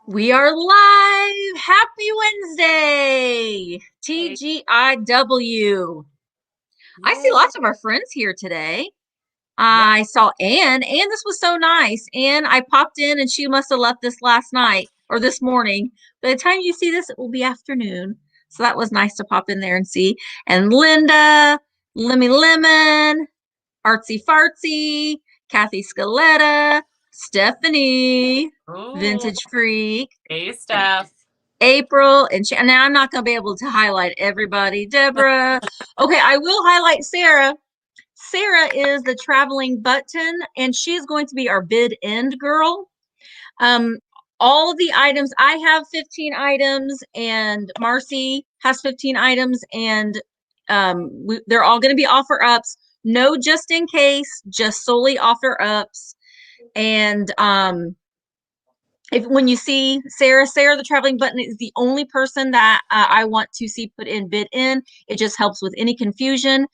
We are live. Happy Wednesday. Hey, TGIW. I see yay. lots of our friends here today. Yep. I saw Anne. Anne, this was so nice. Anne, I popped in and she must have left this last night or this morning. By the time you see this, it will be afternoon. So that was nice to pop in there and see. And Linda, Lemmy Lemon, Artsy Fartsy, Kathy Scaletta, Stephanie, Oh, Vintage Freak, hey, and Steph. April, and now I'm not going to be able to highlight everybody. Deborah. Okay, I will highlight Sarah. Sarah is the traveling button, and she's going to be our bid end girl. Um, all of the items, I have 15 items, and Marcy has 15 items, and they're all going to be offer ups. No, just in case, just solely offer ups. And if when you see Sarah the traveling button is the only person that I want to see put in bid in. It just helps with any confusion.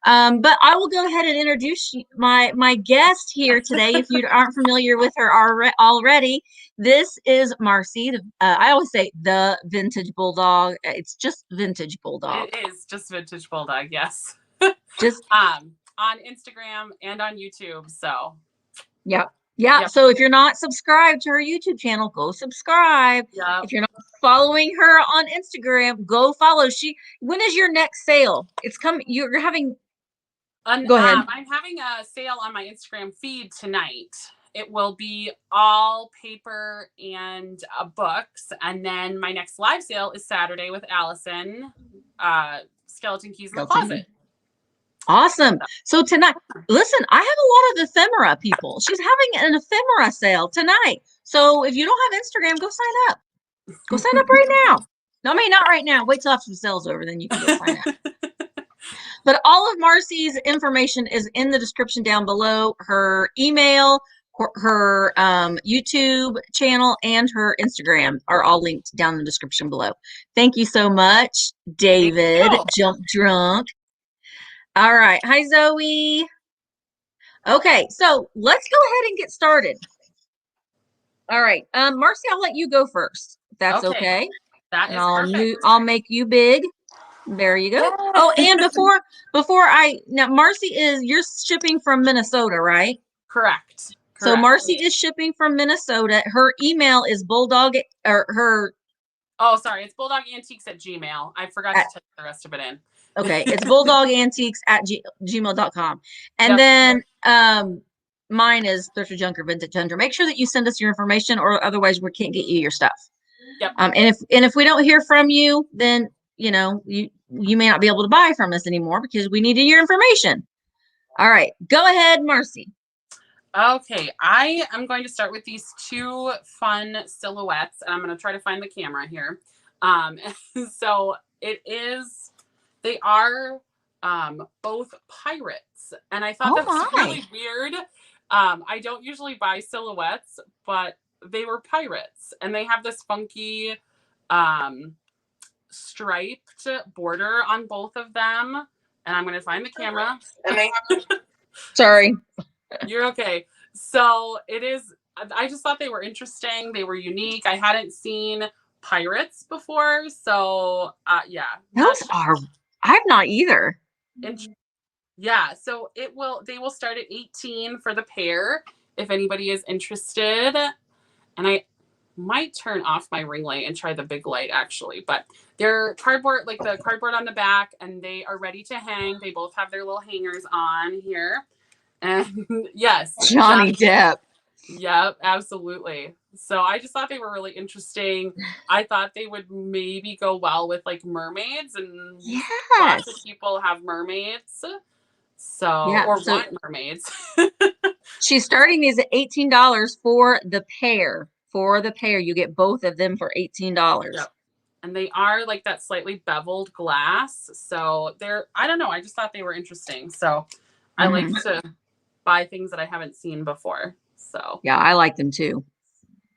But I will go ahead and introduce my guest here today. If you aren't familiar with her already, this is Marcy. I always say the vintage bulldog. It's just vintage bulldog. It is just Vintage Bulldog, yes. Just On Instagram and on YouTube. So, yeah. Yeah. yep, So if you're not subscribed to her YouTube channel, go subscribe. yep. If you're not following her on Instagram, go follow. When is your next sale? It's coming. You're having, go ahead. I'm having a sale on my Instagram feed tonight. It will be all paper and books. And then my next live sale is Saturday with Allison, Skeleton Keys in the Closet. Awesome. So tonight, listen, I have a lot of ephemera people. She's having an ephemera sale tonight. So if you don't have Instagram, go sign up. Go sign up right now. No, I mean, not right now. Wait till after the sale's over, then you can go sign up. But all of Marcy's information is in the description down below. Her email, her YouTube channel, and her Instagram are all linked down in the description below. Thank you so much, Thank David, you. Jump Drunk. All right. Hi, Zoe. Okay, so let's go ahead and get started. All right. Marcy, I'll let you go first, if that's okay. That And is perfect. I'll make you big. There you go. Oh, and before now Marcy you're shipping from Minnesota, right? Correct. So Correct. Marcy is shipping from Minnesota. Her email is bulldog or her Oh, sorry. It's bulldogantiques at Gmail. I forgot to type the rest of it in. okay, it's bulldogantiques at gmail.com. And Yep. then mine is thrifterjunkervintagehunter. Make sure that you send us your information or otherwise we can't get you your stuff. Yep. And if we don't hear from you, then you may not be able to buy from us anymore because we needed your information. All right, go ahead, Marcy. Okay, I am going to start with these two fun silhouettes, and I'm going to try to find the camera here. So they are both pirates, and I thought Oh that was my. really weird. I don't usually buy silhouettes, but they were pirates, and they have this funky striped border on both of them. And I'm going to find the camera. And they have Sorry. You're okay. So I just thought they were interesting. They were unique. I hadn't seen pirates before. So, yeah. I've not either. Yeah. So they will start at 18 for the pair if anybody is interested. And I might turn off my ring light and try the big light actually, but they're cardboard, like the cardboard on the back, and they are ready to hang. They both have their little hangers on here. And yes, Johnny Depp. Yep, absolutely. So I just thought they were really interesting. I thought they would maybe go well with like mermaids, and lots of people have mermaids. So want mermaids. She's starting these at $18 for the pair. For the pair, you get both of them for $18. Yep. And they are like that slightly beveled glass. So I don't know. I just thought they were interesting. So I like to buy things that I haven't seen before. So yeah, I like them too.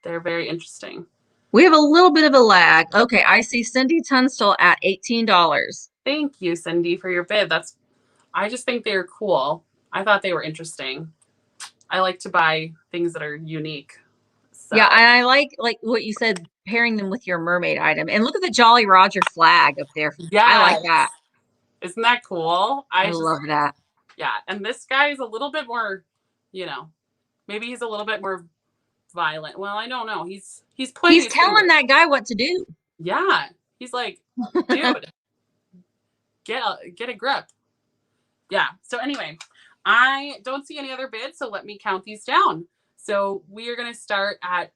They're very interesting. We have a little bit of a lag. Okay, I see Cindy Tunstall at $18. Thank you, Cindy, for your bid. I just think they're cool. I thought they were interesting. I like to buy things that are unique. So Yeah, and I like what you said, pairing them with your mermaid item. And look at the Jolly Roger flag up there. I like that. yes, isn't that cool? I love that. Yeah, and this guy is a little bit more, maybe he's a little bit more violent. Well, I don't know. He's pointing He's his telling finger. that guy what to do. Yeah, he's like, dude, get a grip. Yeah. So anyway, I don't see any other bids, so let me count these down. So we are gonna start at.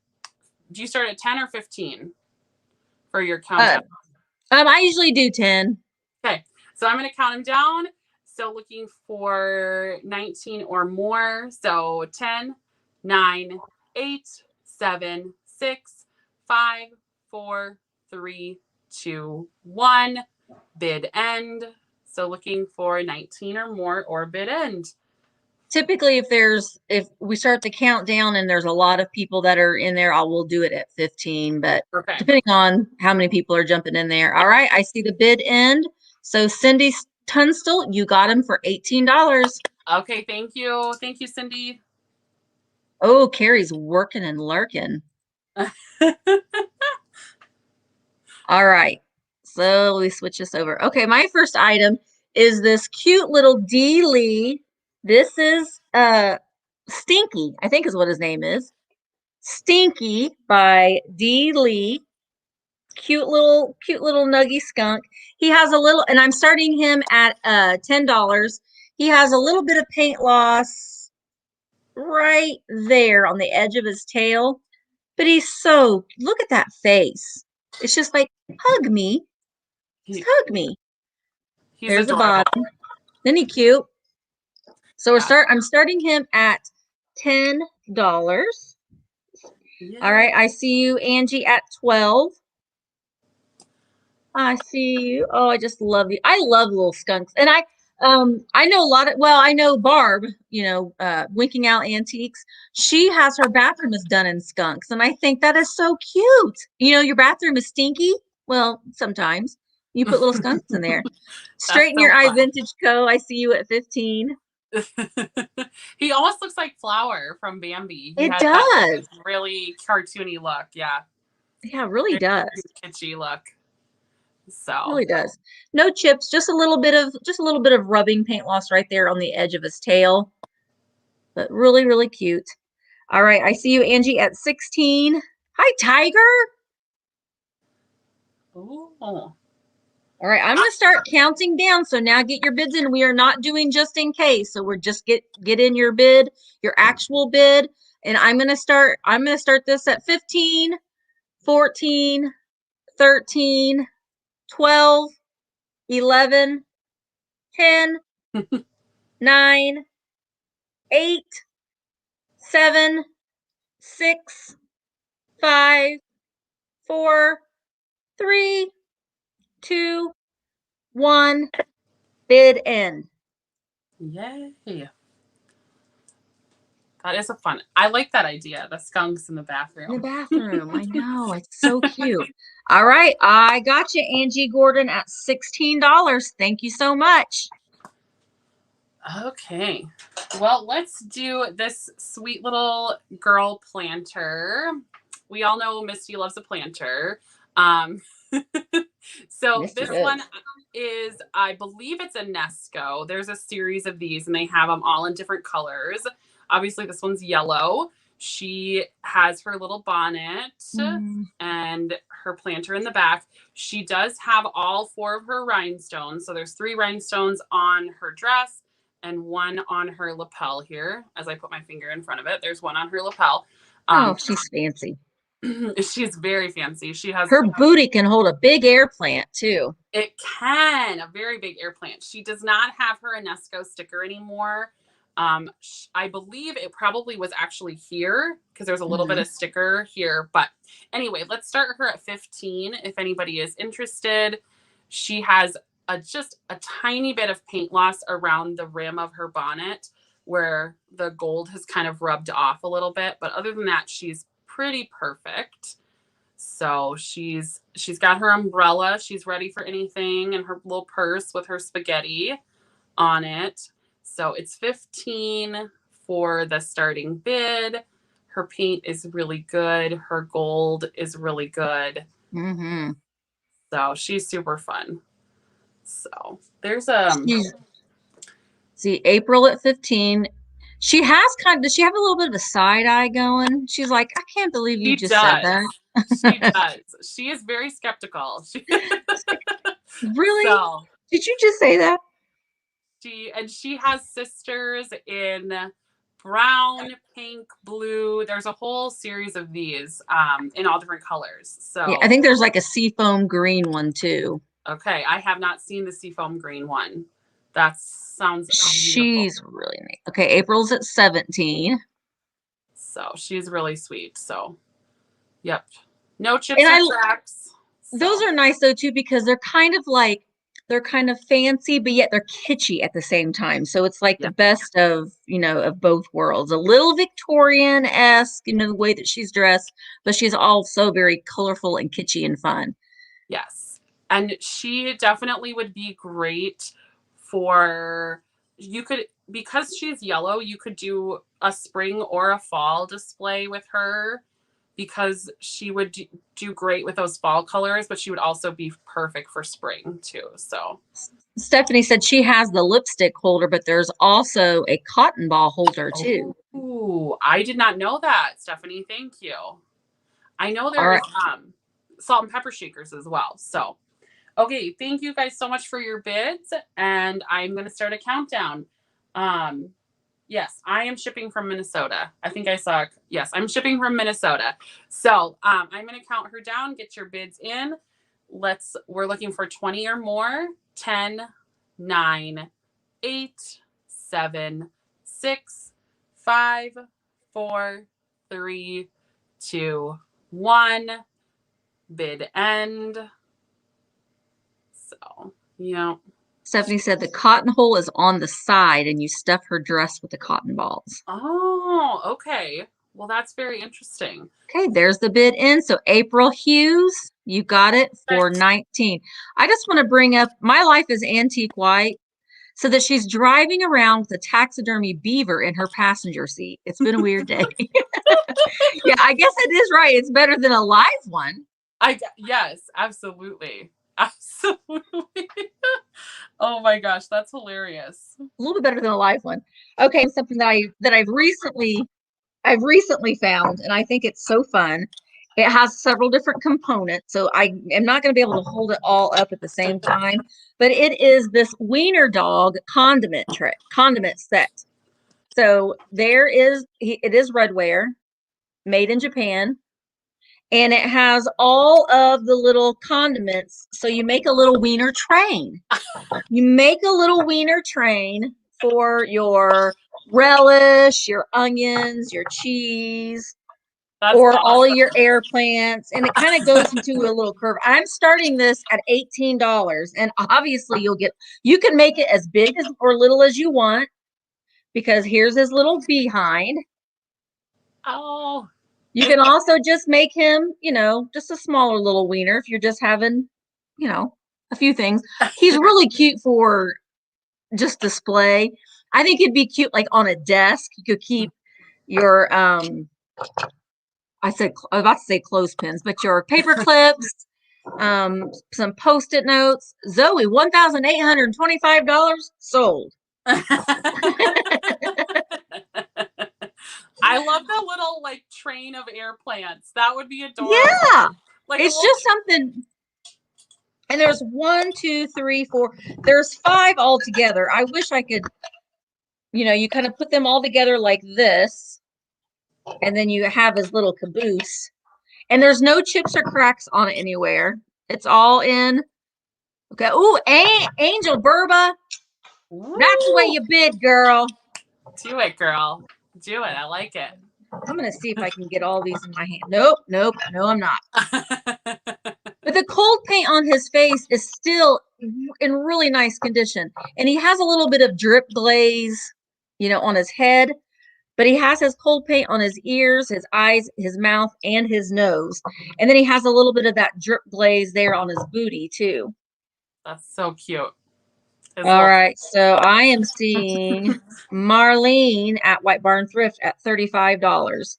Do you start at 10 or 15 for your countdown? I usually do 10. Okay, so I'm gonna count them down. So looking for 19 or more. So 10, 9, 8, 7, 6, 5, 4, 3, 2, 1. Bid end. So looking for 19 or more or bid end. Typically, if we start the countdown and there's a lot of people that are in there, we'll do it at 15, but Okay. depending on how many people are jumping in there. All right, I see the bid end. So Cindy Tunstall, you got him for $18. Okay, thank you. Thank you, Cindy. Oh, Carrie's working and lurking. All right. So we switch this over. Okay, my first item is this cute little D. Lee. This is Stinky, I think is what his name is. Stinky by D. Lee. Cute little nuggy skunk. He has a little, and I'm starting him at $10. He has a little bit of paint loss right there on the edge of his tail, but he's so, look at that face. It's just like, hug me. Just hug me. He's There's the adorable. bottom. Isn't he cute? So Yeah. I'm starting him at $10. Yeah. All right, I see you, Angie, at 12. I see you. Oh, I just love you. I love little skunks. And I know I know Barb, Winking Out Antiques. She has her bathroom is done in skunks. And I think that is so cute. Your bathroom is stinky. Well, sometimes you put little skunks in there. That's Straighten so Your Eye fun. Vintage Co. I see you at 15. He almost looks like Flower from Bambi. He It has that does. really cartoony look. Yeah. Yeah, it really Very does. kitschy look. Really So does. No chips, just a little bit of rubbing paint loss right there on the edge of his tail. But really, really cute. All right, I see you, Angie, at 16. Hi, Tiger. ooh. All right, I'm gonna start counting down. So now get your bids in. We are not doing just in case. So we're just get in your bid, your actual bid. And I'm gonna start this at 15, 14, 13, 12, 11, 10, 9, 8, 7, 6, 5, 4, 3, 2, 1. Bid end. Yay. That is a fun. I like that idea. The skunks in the bathroom. In the bathroom. I know. It's so cute. All right. I got you, Angie Gordon, at $16. Thank you so much. Okay. Well, let's do this sweet little girl planter. We all know Misty loves a planter. So Misty this does. one is, I believe it's a Nesco. There's a series of these and they have them all in different colors. Obviously, this one's yellow. She has her little bonnet and her planter in the back. She does have all 4 of her rhinestones. So there's 3 rhinestones on her dress and 1 on her lapel here. As I put my finger in front of it, there's 1 on her lapel. Oh, she's fancy. She's very fancy. She has her booty can hold a big air plant too. It can, a very big air plant. She does not have her UNESCO sticker anymore. I believe it probably was actually here because there's a little bit of sticker here. But anyway, let's start her at 15 if anybody is interested. She has just a tiny bit of paint loss around the rim of her bonnet where the gold has kind of rubbed off a little bit. But other than that, she's pretty perfect. So she's got her umbrella. She's ready for anything, and her little purse with her spaghetti on it. So it's 15 for the starting bid. Her paint is really good. Her gold is really good. Mm-hmm. So she's super fun. So there's see, April at 15. She has does she have a little bit of a side eye going? She's like, I can't believe you she just said does. that. She does. She is very skeptical. Really? So Did you just say that? she has sisters in brown, pink, blue. There's a whole series of these in all different colors. So Yeah, I think there's like a seafoam green one too. okay, I have not seen the seafoam green one. That sounds beautiful. She's really neat. Okay, April's at 17. So she's really sweet. So yep. No chips And or cracks. those are nice though too, because they're kind of fancy, but yet they're kitschy at the same time. So it's like the Yep. best of, of both worlds. A little Victorian-esque, the way that she's dressed, but she's also very colorful and kitschy and fun. Yes. And she definitely would be great for, because she's yellow, you could do a spring or a fall display with her, because she would do great with those fall colors, but she would also be perfect for spring too. So Stephanie said she has the lipstick holder, but there's also a cotton ball holder too. Ooh, I did not know that, Stephanie. Thank you. I know All there is right. salt and pepper shakers as well. So okay, thank you guys so much for your bids, and I'm going to start a countdown. Yes, I am shipping from Minnesota. I think I saw, yes, I'm shipping from Minnesota. So I'm going to count her down, get your bids in. We're looking for 20 or more. 10, 9, 8, 7, 6, 5, 4, 3, 2, 1. Bid end. So, yeah. Stephanie said the cotton hole is on the side and you stuff her dress with the cotton balls. Oh, okay. Well, that's very interesting. Okay, there's the bid in. So April Hughes, you got it for 19. I just want to bring up My Life is Antique White, so that she's driving around with a taxidermy beaver in her passenger seat. It's been a weird day. Yeah, I guess it is right. It's better than a live one. Yes, absolutely. Absolutely. Oh my gosh, that's hilarious. A little bit better than a live one. Okay, something that I've recently found, and I think it's so fun. It has several different components, so I am not going to be able to hold it all up at the same time. But it is this wiener dog condiment set. So it is redware, made in Japan, and it has all of the little condiments. So you make a little wiener train. You make a little wiener train for your relish, your onions, your cheese, or Awesome. all of your air plants, and it kind of goes into a little curve. I'm starting this at $18, and obviously you can make it as big as or little as you want, because here's his little behind. Oh. You can also just make him, just a smaller little wiener if you're just having, a few things. He's really cute for just display. I think it'd be cute like on a desk. You could keep your I was about to say clothespins, but your paper clips, some post-it notes. Zoe, $1,825 sold. I love the little like train of air plants. That would be adorable. Yeah. Like it's just something. And there's 1, 2, 3, 4. There's 5 altogether. I wish I could, you kind of put them all together like this. And then you have his little caboose. And there's no chips or cracks on it anywhere. It's all in. Okay. Ooh, Angel Burba. Ooh. That's the way you bid, girl. Do it, girl. Do it. I like it. I'm going to see if I can get all these in my hand. Nope. No, I'm not. But the cold paint on his face is still in really nice condition. And he has a little bit of drip glaze, on his head. But he has his cold paint on his ears, his eyes, his mouth, and his nose. And then he has a little bit of that drip glaze there on his booty, too. That's so cute. All right. So I am seeing Marlene at White Barn Thrift at $35.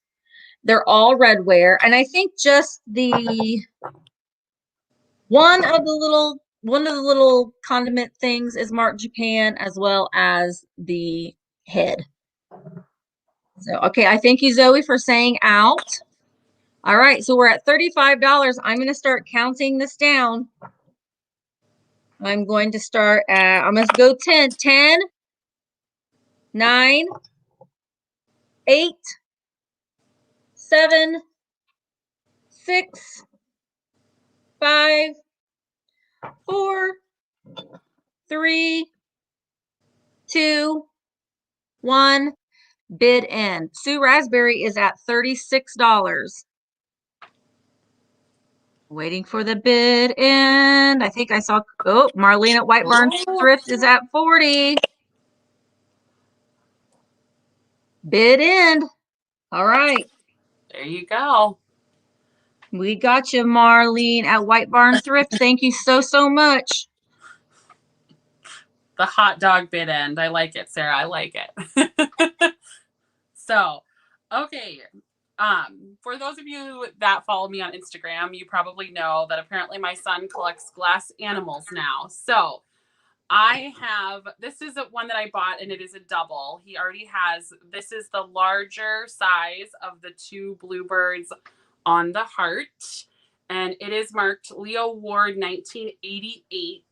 They're all redware. And I think just the one of the little condiment things is marked Japan, as well as the head. So, okay, I thank you, Zoe, for saying out. All right, so we're at $35. I'm going to start counting this down. I'm going to start at, I'm going to go 10, 10, 9, 8, 7, 6, 5, 4, 3, 2, 1. Bid end. Sue Raspberry is at $36. Waiting for the bid end. I think I saw, oh, Marlene at White Barn Thrift is at 40. Bid end. All right. There you go. We got you, Marlene at White Barn Thrift. Thank you so, so much. The hot dog bid end. I like it, Sarah. I like it. So, okay. For those of you that follow me on Instagram, you probably know that apparently my son collects glass animals now. So I have, this is one that I bought and it is a double. He already has, this is the larger size of the two bluebirds on the heart. And it is marked Leo Ward 1988.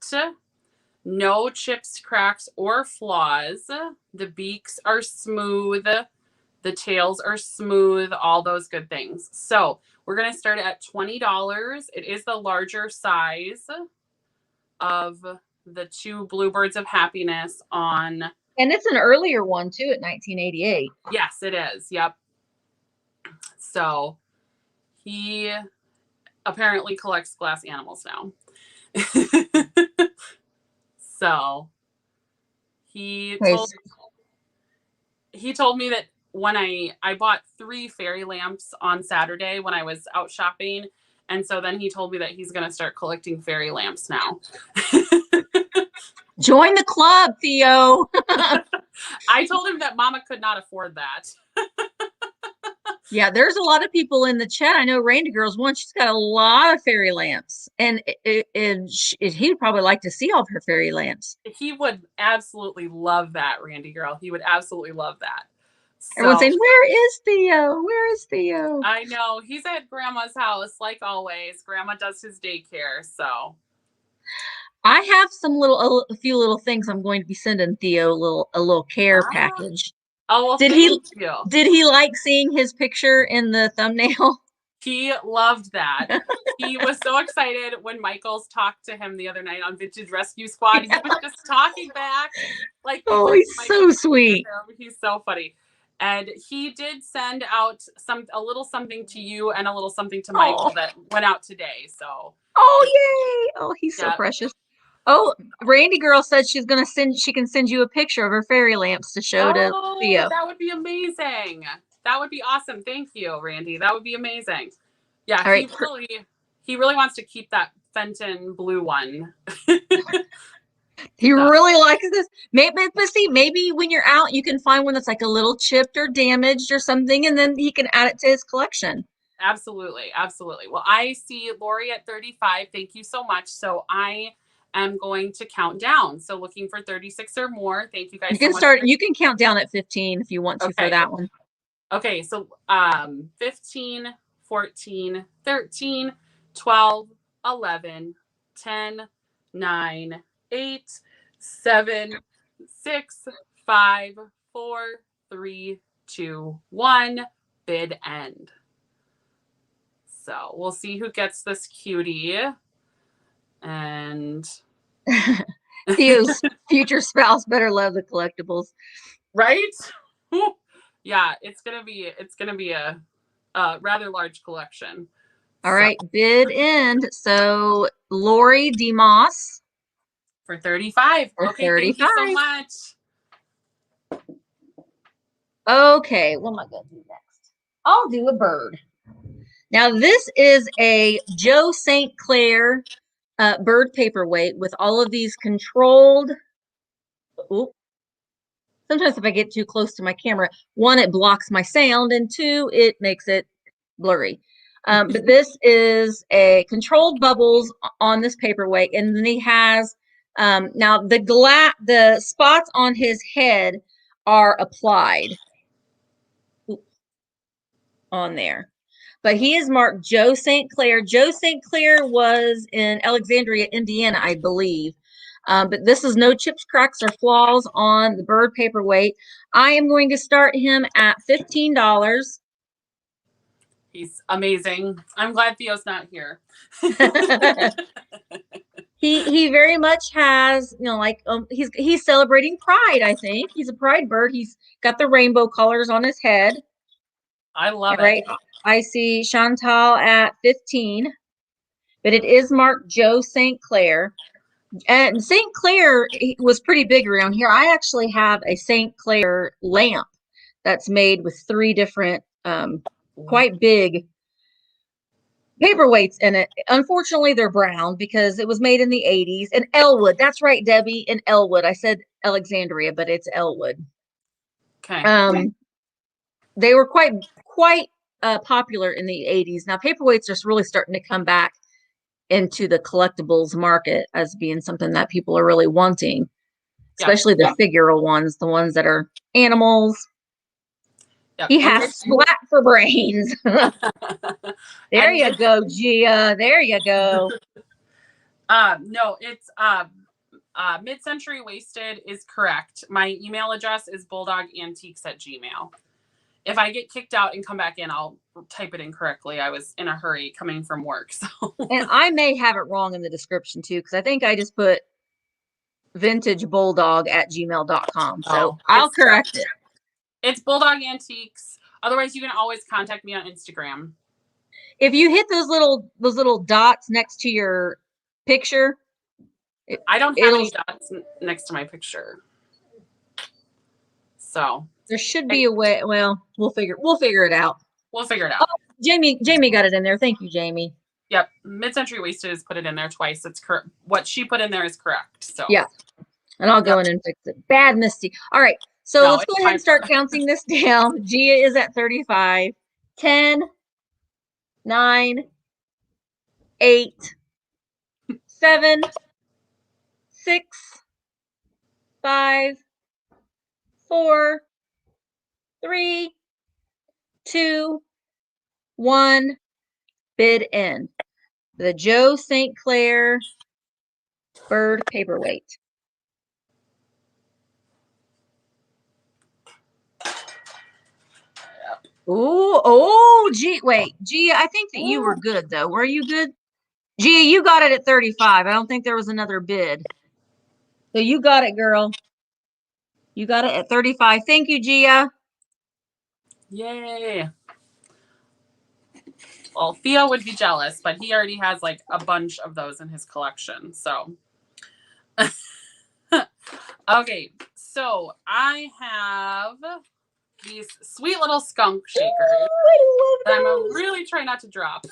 No chips, cracks, or flaws. The beaks are smooth. The tails are smooth, all those good things. So we're going to start at $20. It is the larger size of the two Bluebirds of Happiness on. And it's an earlier one too at 1988. Yes, it is. Yep. So he apparently collects glass animals now. So he told me that when I bought 3 fairy lamps on Saturday when I was out shopping. And so then he told me that he's going to start collecting fairy lamps now. Join the club, Theo. I told him that Mama could not afford that. Yeah, there's a lot of people in the chat. I know Randy Girl's one. She's got a lot of fairy lamps. And he would probably like to see all of her fairy lamps. He would absolutely love that, Randy Girl. He would absolutely love that. So, everyone's saying, where is Theo? Where is Theo? I know. He's at Grandma's house, like always. Grandma does his daycare, so. I have a few little things I'm going to be sending Theo a little care package. Oh, well, did he like seeing his picture in the thumbnail? He loved that. He was so excited when Michaels talked to him the other night on Vintage Rescue Squad. He was just talking back. Like, oh, he's so sweet. He's so funny. And he did send out a little something to you and a little something to Michael that went out today. So. Oh, yay. Oh, he's so precious. Oh, Randy Girl said she can send you a picture of her fairy lamps to show to Theo. That would be amazing. That would be awesome. Thank you, Randy. That would be amazing. Yeah, all right. He really wants to keep that Fenton blue one. He really likes this. Maybe when you're out, you can find one that's like a little chipped or damaged or something, and then he can add it to his collection. Absolutely. Absolutely. Well, I see Lori at 35. Thank you so much. So I am going to count down. So looking for 36 or more. Thank you guys so much. You can count down at 15 if you want to for that one. Okay. So 15, 14, 13, 12, 11, 10, 9, 8, 7, 6, 5, 4, 3, 2, 1. Bid end. So we'll see who gets this cutie. And Theo's future spouse better love the collectibles. Right? Yeah, it's gonna be a rather large collection. All right, bid end. So Lori DeMoss for 35. Okay, 35. Thank you so much. Okay, what am I gonna do next? I'll do a bird. Now this is a Joe St. Clair bird paperweight with all of these controlled. Ooh. Sometimes if I get too close to my camera, 1, it blocks my sound, and 2, it makes it blurry. But this is a controlled bubbles on this paperweight, and then he has now the spots on his head are applied on there. But he is marked Joe St. Clair. Joe St. Clair was in Alexandria, Indiana, I believe. But this is no chips, cracks, or flaws on the bird paperweight. I am going to start him at $15. He's amazing. I'm glad Theo's not here. He very much has, you know, like he's celebrating pride, I think. He's a pride bird. He's got the rainbow colors on his head. I love it. I see Chantal at 15, but it is marked Joe St. Clair. And St. Clair was pretty big around here. I actually have a St. Clair lamp that's made with 3 different quite big paperweights in it. Unfortunately, they're brown because it was made in the 80s. And Elwood, that's right, Debbie, in Elwood. I said Alexandria, but it's Elwood. Okay. They were quite popular in the 80s. Now, paperweights are really starting to come back into the collectibles market as being something that people are really wanting, especially the figural ones, the ones that are animals. He has splat for brains. There you go, Gia. There you go. No, it's mid-century wasted is correct. My email address is bulldogantiques@gmail.com. If I get kicked out and come back in, I'll type it in correctly. I was in a hurry coming from work. So and I may have it wrong in the description too, because I think I just put vintagebulldog@gmail.com. So I'll correct it. It's Bulldog Antiques. Otherwise, you can always contact me on Instagram. If you hit those little dots next to your picture, I don't have any dots next to my picture. So there should be a way. Well, we'll figure it out. We'll figure it out. Oh, Jamie got it in there. Thank you, Jamie. Yep. Mid-century wasted has put it in there twice. It's correct. What she put in there is correct. So yeah. And I'll go in and fix it. Bad Misty. All right. So let's go ahead and start counting this down. Gia is at 35. 10, 9, 8, 7, 6, 5, 4, 3, 2, 1. Bid in. The Joe St. Clair bird paperweight. Oh, Gia, wait, Gia, I think that you were good though. Were you good? Gia, you got it at 35. I don't think there was another bid. So you got it, girl. You got it at 35. Thank you, Gia. Yay. Well, Theo would be jealous, but he already has like a bunch of those in his collection. So, okay. So I have these sweet little skunk shakers that I'm really trying not to drop.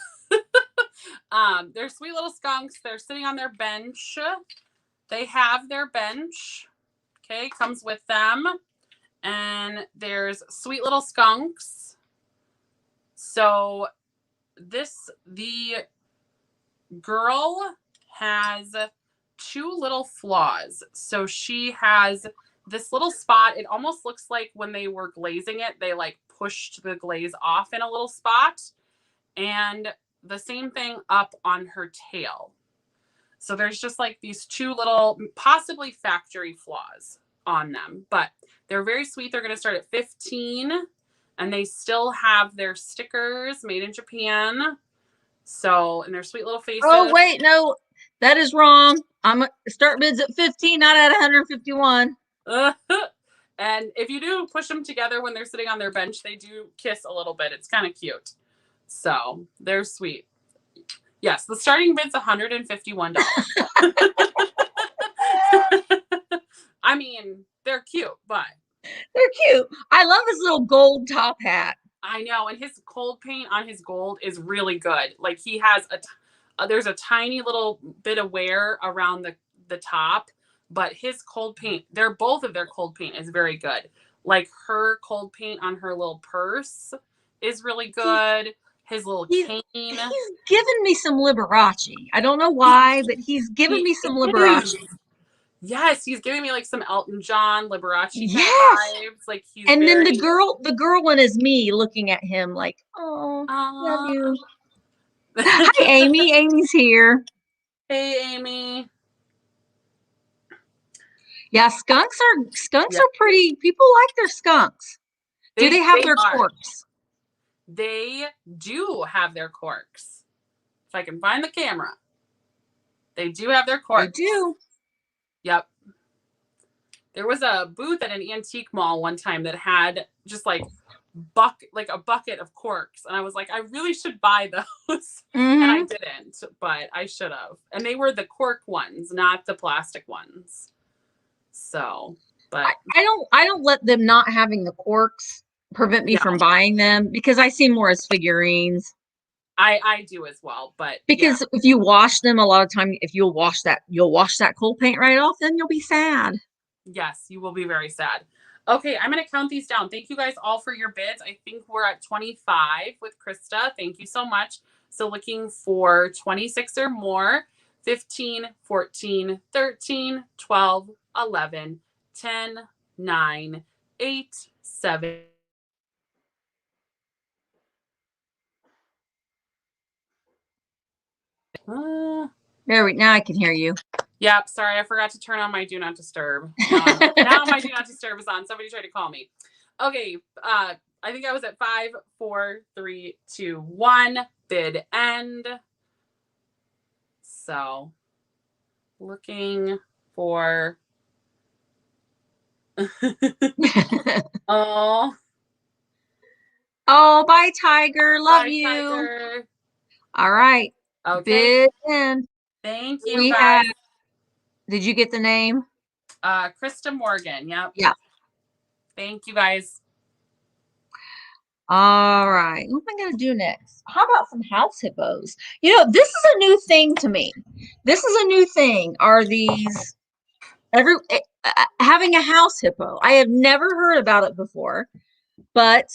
They're sweet little skunks. They're sitting on their bench. They have their bench. Okay, comes with them. And there's sweet little skunks. So the girl has 2 little flaws. So she has this little spot. It almost looks like when they were glazing it, they like pushed the glaze off in a little spot. And the same thing up on her tail. So there's just like these 2 little, possibly factory flaws on them, but they're very sweet. They're going to start at 15, and they still have their stickers made in Japan. So, and their sweet little faces. Oh, wait, no, that is wrong. Start bids at 15, not at 151. And if you do push them together when they're sitting on their bench, they do kiss a little bit. It's kind of cute. So they're sweet. Yes, the starting bid's $151. I mean, they're cute, but they're cute. I love his little gold top hat. I know, and his cold paint on his gold is really good. Like he has there's a tiny little bit of wear around the top, but his cold paint, both of their cold paint is very good. Like her cold paint on her little purse is really good. his little He's cane. given me some Liberace. I don't know why, but he's given me some Liberace. Yes, he's giving me like some Elton John, Liberace kind of vibes. Like he's and very... then the girl one is me looking at him like, oh, love you. Hi, Amy. Amy's here. Hey, Amy. Yeah, skunks are pretty. People like their skunks. Do they have their corks? They do have their corks. If I can find the camera. They do have their corks. They do. Yep. There was a booth at an antique mall one time that had just like a bucket of corks. And I was like, I really should buy those. And I didn't, but I should have. And they were the cork ones, not the plastic ones. So, but I don't let them not having the corks prevent me from buying them, because I see more as figurines. I do as well, but because if you wash them, a lot of time, if you'll wash that coal paint right off, then you'll be sad. Yes, you will be very sad. Okay, I'm going to count these down. Thank you guys all for your bids. I think we're at 25 with Krista. Thank you so much. So looking for 26 or more, 15, 14, 13, 12, 11, 10, 9, 8, 7. Now I can hear you. Yep, sorry, I forgot to turn on my do not disturb. Now my do not disturb is on. Somebody tried to call me. Okay, I think I was at 5, 4, 3, 2, 1. Bid end. So, looking for... Oh, bye, Tiger. Love you. Tiger. All right. Okay. Bid end. Thank you, guys. Did you get the name? Krista Morgan. Yep. Yeah. Thank you, guys. All right. What am I going to do next? How about some house hippos? You know, this is a new thing to me. This is a new thing. Are these having a house hippo? I have never heard about it before, but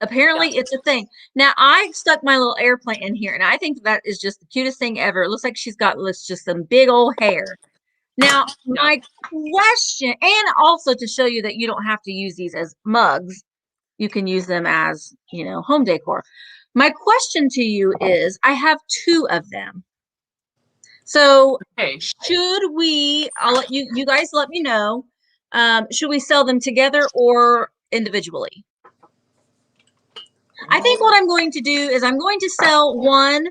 apparently it's a thing. Now, I stuck my little airplane in here, and I think that is just the cutest thing ever. It looks like she's got just some big old hair. Now, my question, and also to show you that you don't have to use these as mugs. You can use them as, home decor. My question to you is, I have 2 of them. So should we, I'll let you guys let me know, should we sell them together or individually? I think what I'm going to do is I'm going to sell one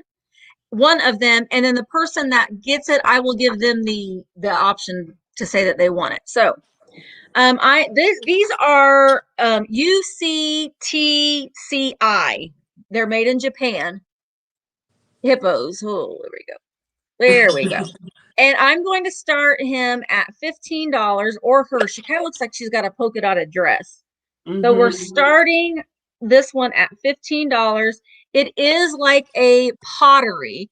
of them, and then the person that gets it, I will give them the option to say that they want it. So these are UCTCI. They're made in Japan. Hippos. Oh, there we go. And I'm going to start him at $15, or her. She kind of looks like she's got a polka dotted dress. So we're starting this one at $15. It is like a pottery.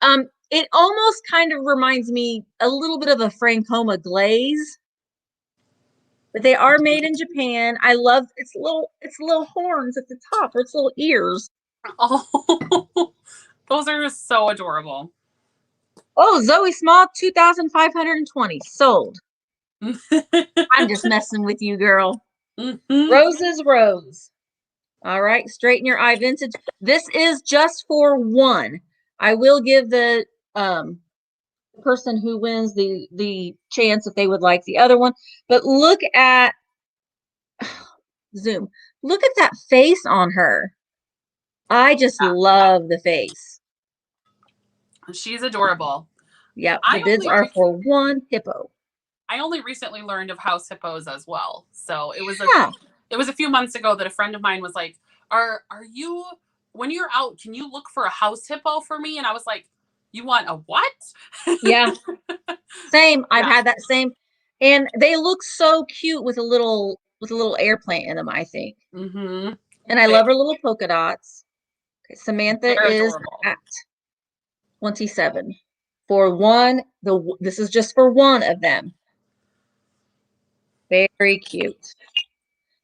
It almost kind of reminds me a little bit of a Francoma glaze. But they are made in Japan. I love its little horns at the top, or its little ears. Oh, those are so adorable. Oh, Zoe Small, 2,520 sold. I'm just messing with you, girl. Roses Rose. All right, straighten your eye vintage. This is just for one. I will give the person who wins the chance if they would like the other one. But look at zoom. Look at that face on her. I just love the face. She's adorable. Yeah, the bids are for one hippo. I only recently learned of house hippos as well. So it was a few months ago that a friend of mine was like, are you, when you're out, can you look for a house hippo for me? And I was like, you want a what? Yeah. Same. I've had that same. And they look so cute with a little airplane in them, I think. And I love her little polka dots. Okay, Samantha is at 27 for one. This is just for one of them. Very cute.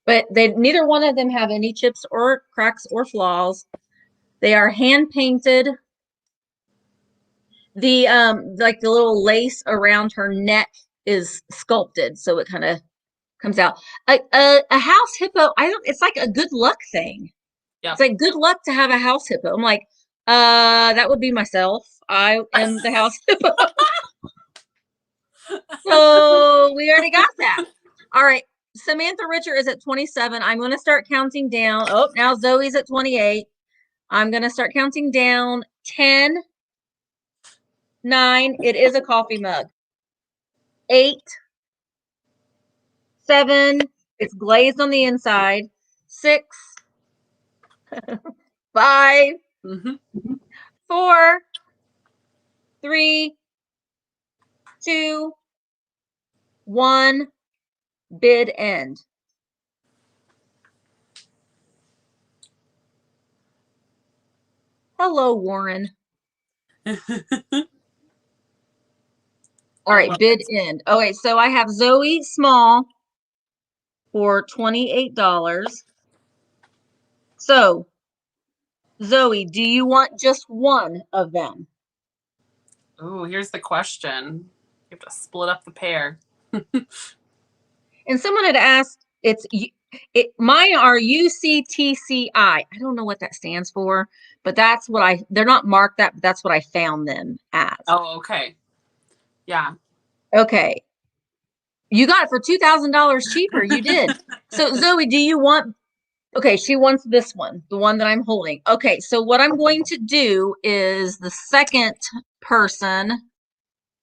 But neither one of them have any chips or cracks or flaws. They are hand painted. The like the little lace around her neck is sculpted, so it kind of comes out. A house hippo, I don't, it's like a good luck thing. Yep. It's like good luck to have a house hippo. I'm like, that would be myself. I am the house hippo. So we already got that. All right. Samantha Richer is at 27. I'm going to start counting down. Oh, now Zoe's at 28. I'm going to start counting down. 10, 9. It is a coffee mug. 8, 7. It's glazed on the inside. 6, 5, 4, 3, 2, 1. Bid end. Hello, Warren. All right, bid end. Okay, so I have Zoe small for $28. So, Zoe, do you want just one of them? Oh, here's the question. You have to split up the pair. And someone had asked, mine are UCTCI. I don't know what that stands for, but that's what they're not marked that, but that's what I found them as. Oh, okay. Yeah. Okay. You got it for $2,000 cheaper. You did. So Zoe, do you want, okay, she wants this one, the one that I'm holding. Okay, so what I'm going to do is the second person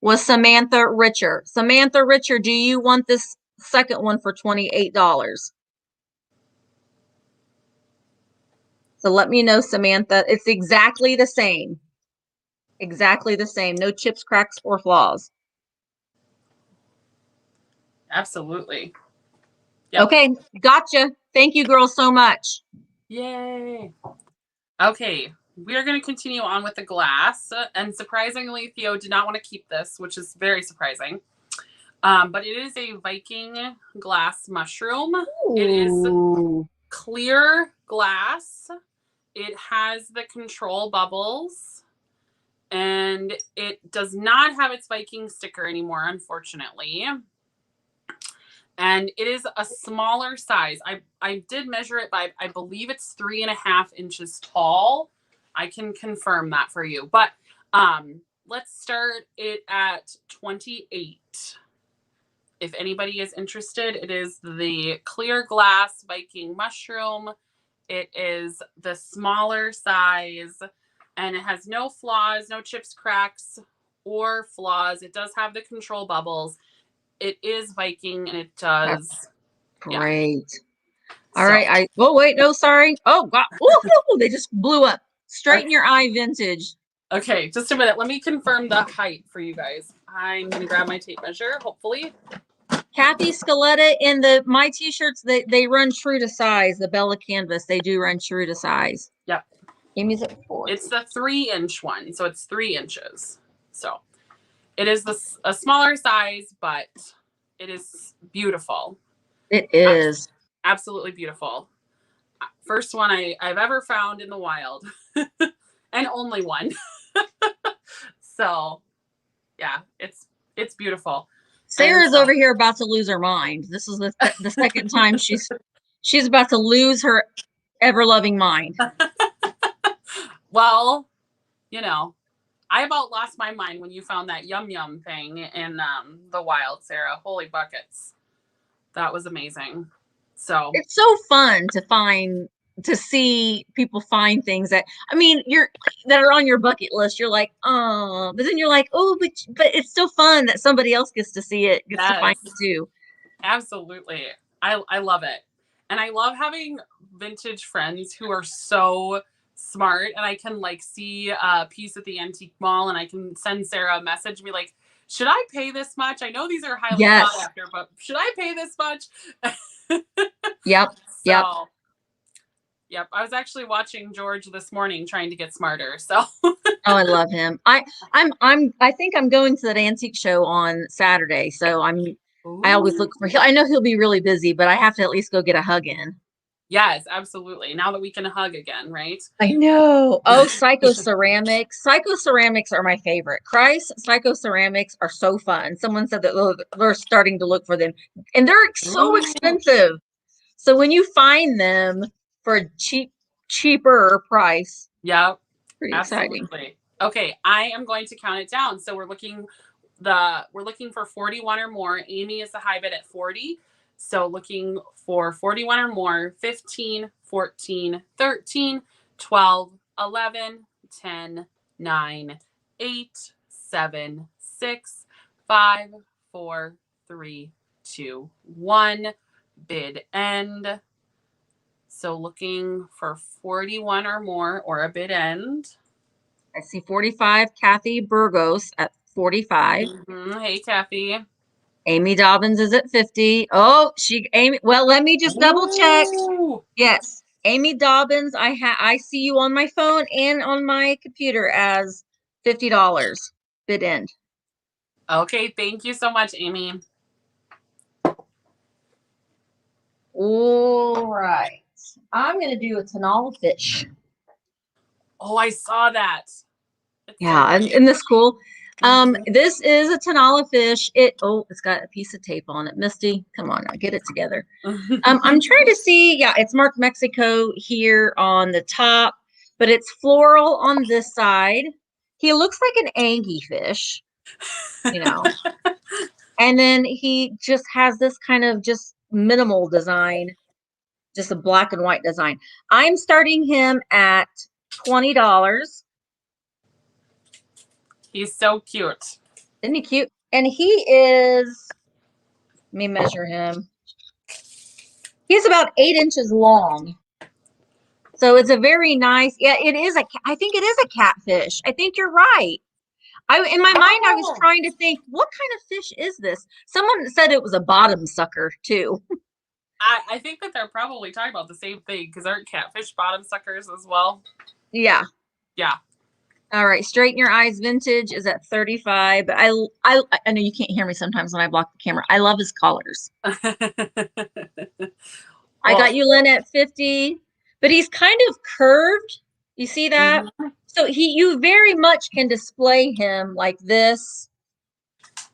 was Samantha Richer. Samantha Richer, do you want this second one for $28? So let me know, Samantha. It's exactly the same. Exactly the same. No chips, cracks, or flaws. Absolutely. Yep. Okay, gotcha. Thank you, girls, so much. Yay. Okay, we are going to continue on with the glass. And surprisingly, Theo did not want to keep this, which is very surprising. But it is a Viking glass mushroom. Ooh. It is clear glass. It has the control bubbles. And it does not have its Viking sticker anymore, unfortunately. And it is a smaller size. I did measure it by, I believe it's 3.5 inches tall. I can confirm that for you. But let's start it at 28. If anybody is interested, it is the clear glass Viking mushroom. It is the smaller size, and it has no flaws, no chips, cracks, or flaws. It does have the control bubbles. It is Viking, and it does. That's great. Yeah. All right. Oh, wait. No, sorry. Oh, God. Ooh, they just blew up. Straighten your eye vintage. Okay, just a minute. Let me confirm the height for you guys. I'm going to grab my tape measure, hopefully. Kathy Scaletta in my t-shirts, they run true to size. The Bella canvas, they do run true to size. Yep. Amy's at 4. It's the 3-inch one, so it's 3 inches. So it is a smaller size, but it is beautiful. It is. Absolutely beautiful. First one I've ever found in the wild. And only one. So yeah, it's beautiful. Sarah's over here about to lose her mind. This is the second time she's about to lose her ever-loving mind. Well, I about lost my mind when you found that yum yum thing in the wild, Sarah. Holy buckets. That was amazing. So it's so fun to see people find things that, I mean, that are on your bucket list. You're like, oh, but then you're like, oh, but it's still fun that somebody else gets to see it, gets to find it too. Absolutely. I love it. And I love having vintage friends who are so smart, and I can see a piece at the antique mall and I can send Sarah a message and be like, should I pay this much? I know these are highly sought after, but should I pay this much? Yep. Yep. I was actually watching George this morning trying to get smarter. So oh, I love him. I think I'm going to that antique show on Saturday. So I always look for him. I know he'll be really busy, but I have to at least go get a hug in. Yes, absolutely. Now that we can hug again, right? I know. Oh, Psycho Ceramics. Psycho Ceramics are my favorite. Christ, Psycho Ceramics are so fun. Someone said that they're starting to look for them, and they're so Ooh. expensive. So when you find them for a cheaper price, Yep, pretty exciting. absolutely. Okay, I am going to count it down. So we're looking for 41 or more. Amy is the high bid at 40. So looking for 41 or more, 15, 14, 13, 12, 11, 10, 9, 8, 7, 6, 5, 4, 3, 2, 1. Bid end. So looking for 41 or more or a bid end. I see 45, Kathy Burgos at 45. Hey, Kathy. Amy Dobbins is at 50. Oh, Amy. Well, let me just double check. Ooh. Yes, Amy Dobbins. I see you on my phone and on my computer as $50 bid end. Okay, thank you so much, Amy. All right. I'm gonna do a Tanala fish. Oh, I saw that. It's so Yeah, pretty. isn't this cool? Mhm. This is a Tanala fish. It's got a piece of tape on it. Misty, come on now, get it together. I'm trying to see. Yeah, it's marked Mexico here on the top, but it's floral on this side. He looks like an Angie fish, you know. And then he just has this kind of just minimal design, just a black and white design. I'm starting him at $20. He's so cute. Isn't he cute? And he is, let me measure him. He's about 8 inches long. So it's a very nice, yeah, I think it is a catfish. I think you're right. In my mind, I was trying to think, what kind of fish is this? Someone said it was a bottom sucker too. I think that they're probably talking about the same thing because aren't catfish bottom suckers as well? Yeah. Yeah. All right. Straighten Your Eyes Vintage is at 35. But I know you can't hear me sometimes when I block the camera. I love his colors. I got you Lynn at 50, but he's kind of curved. You see that? Mhm. So you very much can display him like this,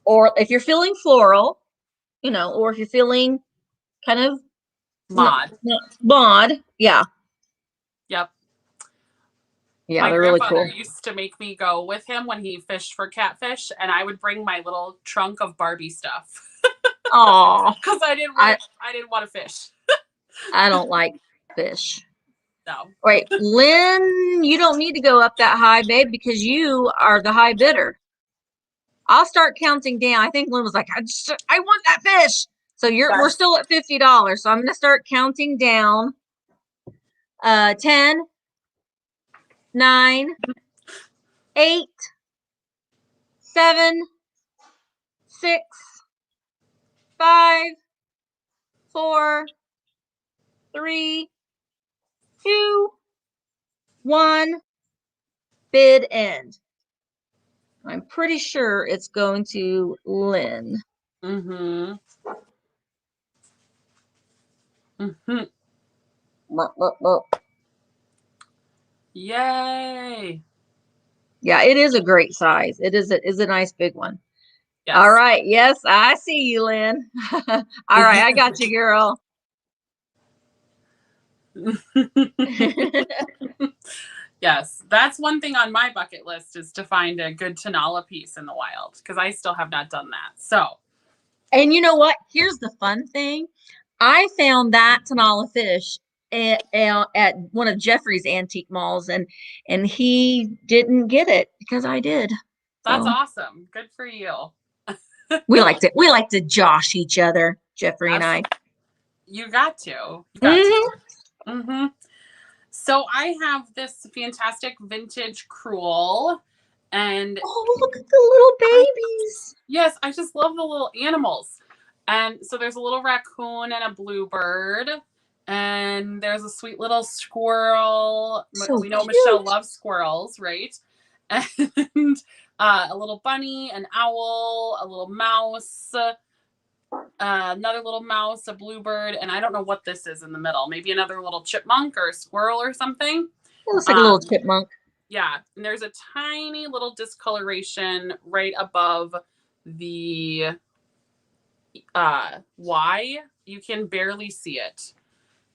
or if you're feeling floral, or if you're feeling kind of mod. Yeah. Yep. Yeah, My they're really grandfather cool. used to make me go with him when he fished for catfish, and I would bring my little trunk of Barbie stuff. Oh, because I didn't want to fish. I don't like fish. No. Wait, Lynn, you don't need to go up that high, babe, because you are the high bidder. I'll start counting down. I think Lynn was like, I want that fish. So we're still at $50. So I'm gonna start counting down. 10, 9, 8, 7, 6, 5, 4, 3, 2, 1. Bid end. I'm pretty sure it's going to Lynn. Mm-hmm. Mm-hmm. Yay. Yeah, it is a great size. It is a nice big one. Yes. All right. Yes, I see you, Lynn. All right, I got you, girl. Yes, that's one thing on my bucket list is to find a good Tanala piece in the wild because I still have not done that. So, and you know what? Here's the fun thing. I found that Tanala fish at one of Jeffrey's antique malls, and he didn't get it because I did. That's so awesome. Good for you. we like to josh each other, Jeffrey and I. You got to. You got to. Mm-hmm. So I have this fantastic vintage cruel, and oh, look at the little babies. Yes, I just love the little animals. And so there's a little raccoon and a bluebird, and there's a sweet little squirrel. So we know cute. Michelle loves squirrels, right? And a little bunny, an owl, a little mouse, Another little mouse, a bluebird, and I don't know what this is in the middle. Maybe another little chipmunk or a squirrel or something. It looks like a little chipmunk. Yeah, and there's a tiny little discoloration right above the Y. You can barely see it,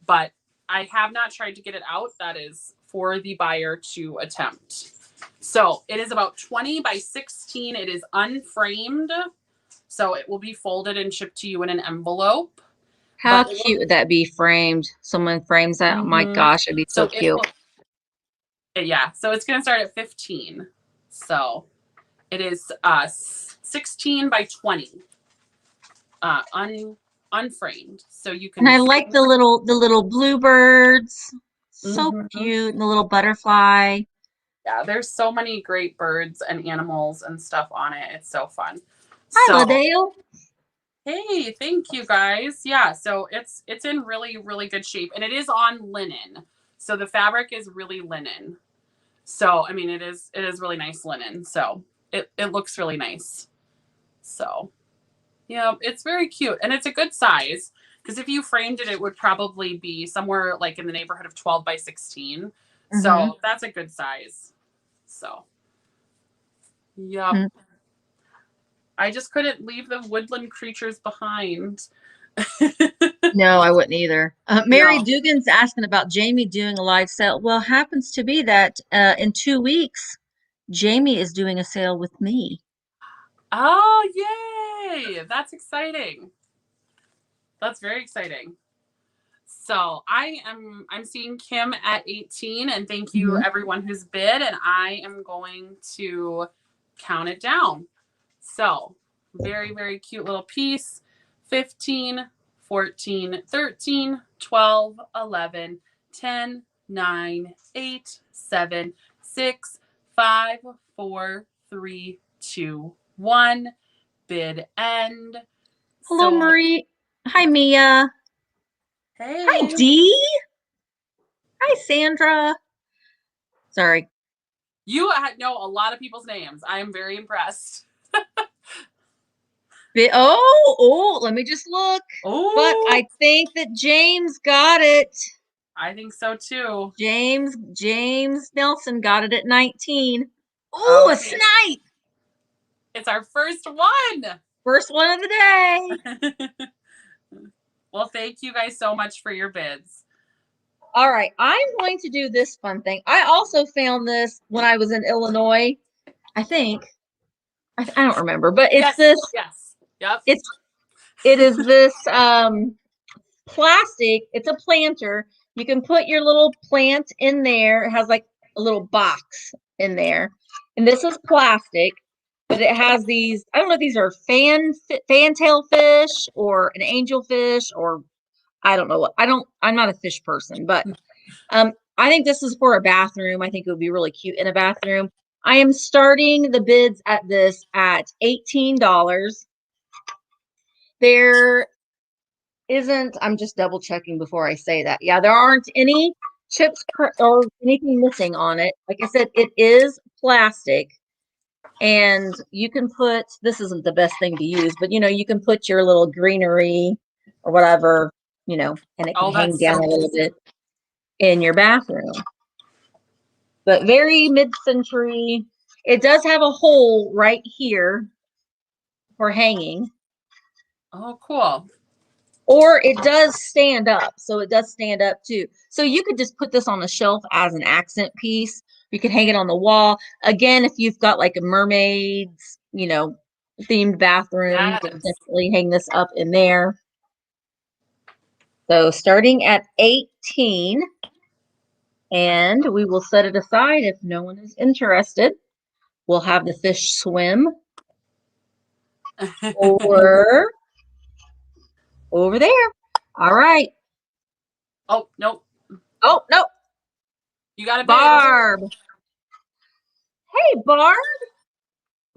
but I have not tried to get it out. That is for the buyer to attempt. So it is about 20 by 16. It is unframed. So it will be folded and shipped to you in an envelope. How cute would that be framed? Someone frames that. Oh my gosh, it'd be so cute. Yeah, so it's going to start at 15. So it is 16 by 20. Unframed. So you can. And I like the little bluebirds. So cute. And the little butterfly. Yeah, there's so many great birds and animals and stuff on it. It's so fun. Hi, Ladale. Hey, thank you guys. Yeah, so it's in really, really good shape. And it is on linen. So the fabric is really linen. So I mean it is really nice linen. So it looks really nice. So yeah, it's very cute. And it's a good size. Because if you framed it, it would probably be somewhere like in the neighborhood of 12 by 16. So that's a good size. So yeah. I just couldn't leave the woodland creatures behind. No, I wouldn't either. Mary Dugan's asking about Jamie doing a live sale. Well, happens to be that in 2 weeks, Jamie is doing a sale with me. Oh, yay! That's exciting. That's very exciting. So I'm seeing Kim at 18, and thank you everyone who's bid, and I am going to count it down. So very, very cute little piece. 15, 14, 13, 12, 11, 10, 9, 8, 7, 6, 5, 4, 3, 2, 1. Bid end. Hello, Marie. Hi, Mia. Hey. Hi, Dee. Hi, Sandra. Sorry. You know a lot of people's names. I am very impressed. Let me just look. Oh, but I think that James got it. I think so too. James Nelson got it at 19. Oh, a snipe. It's our first one. First one of the day. Well, thank you guys so much for your bids. All right, I'm going to do this fun thing. I also found this when I was in Illinois. I think. I don't remember, but it's this. Yes. Yep. It is this plastic. It's a planter. You can put your little plant in there. It has like a little box in there. And this is plastic, but it has these, I don't know if these are fantail fish or an angelfish or I don't know what. I'm not a fish person, but I think this is for a bathroom. I think it would be really cute in a bathroom. I am starting the bids at this at $18. There isn't, I'm just double checking before I say that. Yeah, there aren't any chips or anything missing on it. Like I said, it is plastic. And you can put, this isn't the best thing to use, but you can put your little greenery or whatever, and it can hang down a little bit in your bathroom. But very mid-century. It does have a hole right here for hanging. Oh, cool. Or it does stand up. So it does stand up too. So you could just put this on a shelf as an accent piece. You could hang it on the wall. Again, if you've got like a mermaids, themed bathroom, you can definitely hang this up in there. So starting at 18, and we will set it aside if no one is interested. We'll have the fish swim over there. All right. Oh, nope. Oh, nope. You got a Barb. Hey, Barb.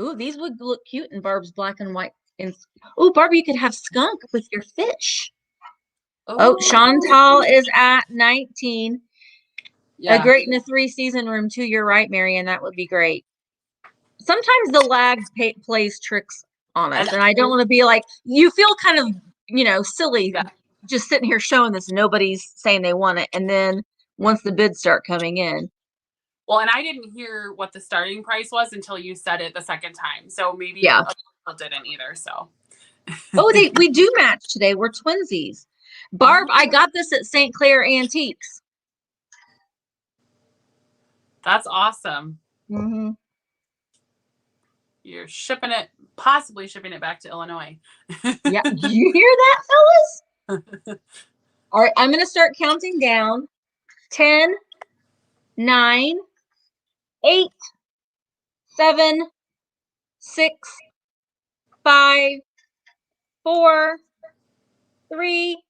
Ooh, these would look cute in Barb's black and white. Ooh, Barb, you could have skunk with your fish. Oh, Chantal is at 19. Yeah. Great in a 3-season room too. You're right, Marianne. That would be great. Sometimes the lag plays tricks on us. And I don't want to be like, you feel kind of, silly just sitting here showing this and nobody's saying they want it. And then once the bids start coming in. Well, and I didn't hear what the starting price was until you said it the second time. So maybe Yeah. people didn't either. So. Oh, we do match today. We're twinsies. Barb, I got this at St. Clair Antiques. That's awesome. Mm-hmm. You're possibly shipping it back to Illinois. Yeah. Do you hear that, fellas? All right, I'm going to start counting down. 10, 9, 8, 7, 6, 5, 4, 3,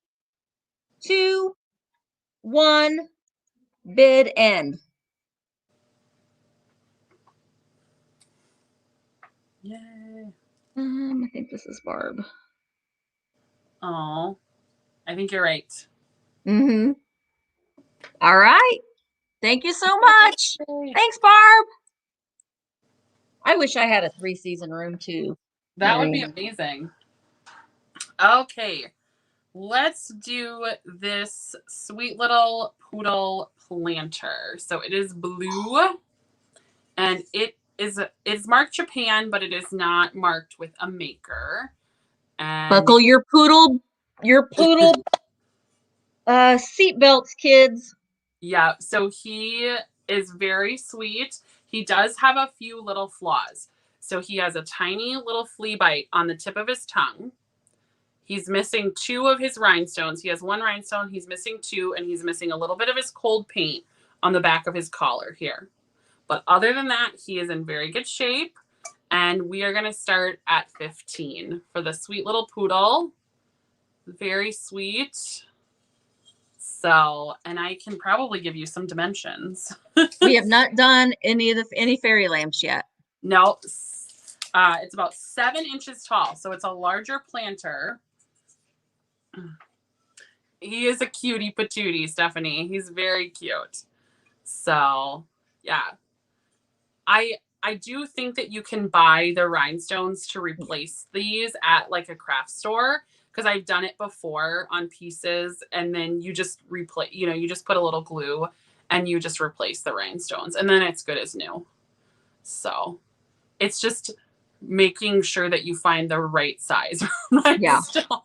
2, 1. Bid end. Yay. I think this is Barb. Oh, I think you're right. Mm-hmm. All right. Thank you so much. Thanks, Barb. I wish I had a 3-season room too. That would be amazing. Okay. Let's do this sweet little poodle planter. So it is blue and it's marked Japan, but it is not marked with a maker. And buckle your poodle seat belts, kids. Yeah, so he is very sweet. He does have a few little flaws. So he has a tiny little flea bite on the tip of his tongue. He's missing 2 of his rhinestones. He has 1 rhinestone, he's missing 2, and he's missing a little bit of his cold paint on the back of his collar here. But other than that, he is in very good shape. And we are going to start at 15 for the sweet little poodle. Very sweet. So, and I can probably give you some dimensions. We have not done any fairy lamps yet. No, it's about 7 inches tall. So it's a larger planter. He is a cutie patootie, Stephanie. He's very cute. So, yeah. I do think that you can buy the rhinestones to replace these at like a craft store, because I've done it before on pieces, and then you just replace, you just put a little glue and you just replace the rhinestones, and then it's good as new. So it's just making sure that you find the right size rhinestone.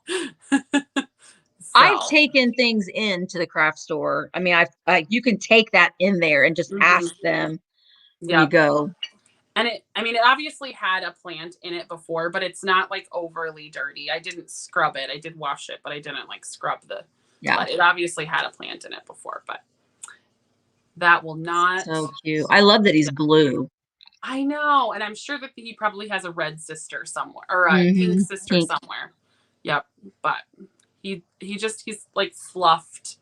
I've taken things into the craft store. I mean, you can take that in there and just ask them when you go. And it obviously had a plant in it before, but it's not like overly dirty. I didn't scrub it. I did wash it, but I didn't like scrub the. Yeah. It obviously had a plant in it before, but that will not. So cute. I love that he's blue. I know, and I'm sure that he probably has a red sister somewhere or a pink sister somewhere. Yep, but he's like fluffed.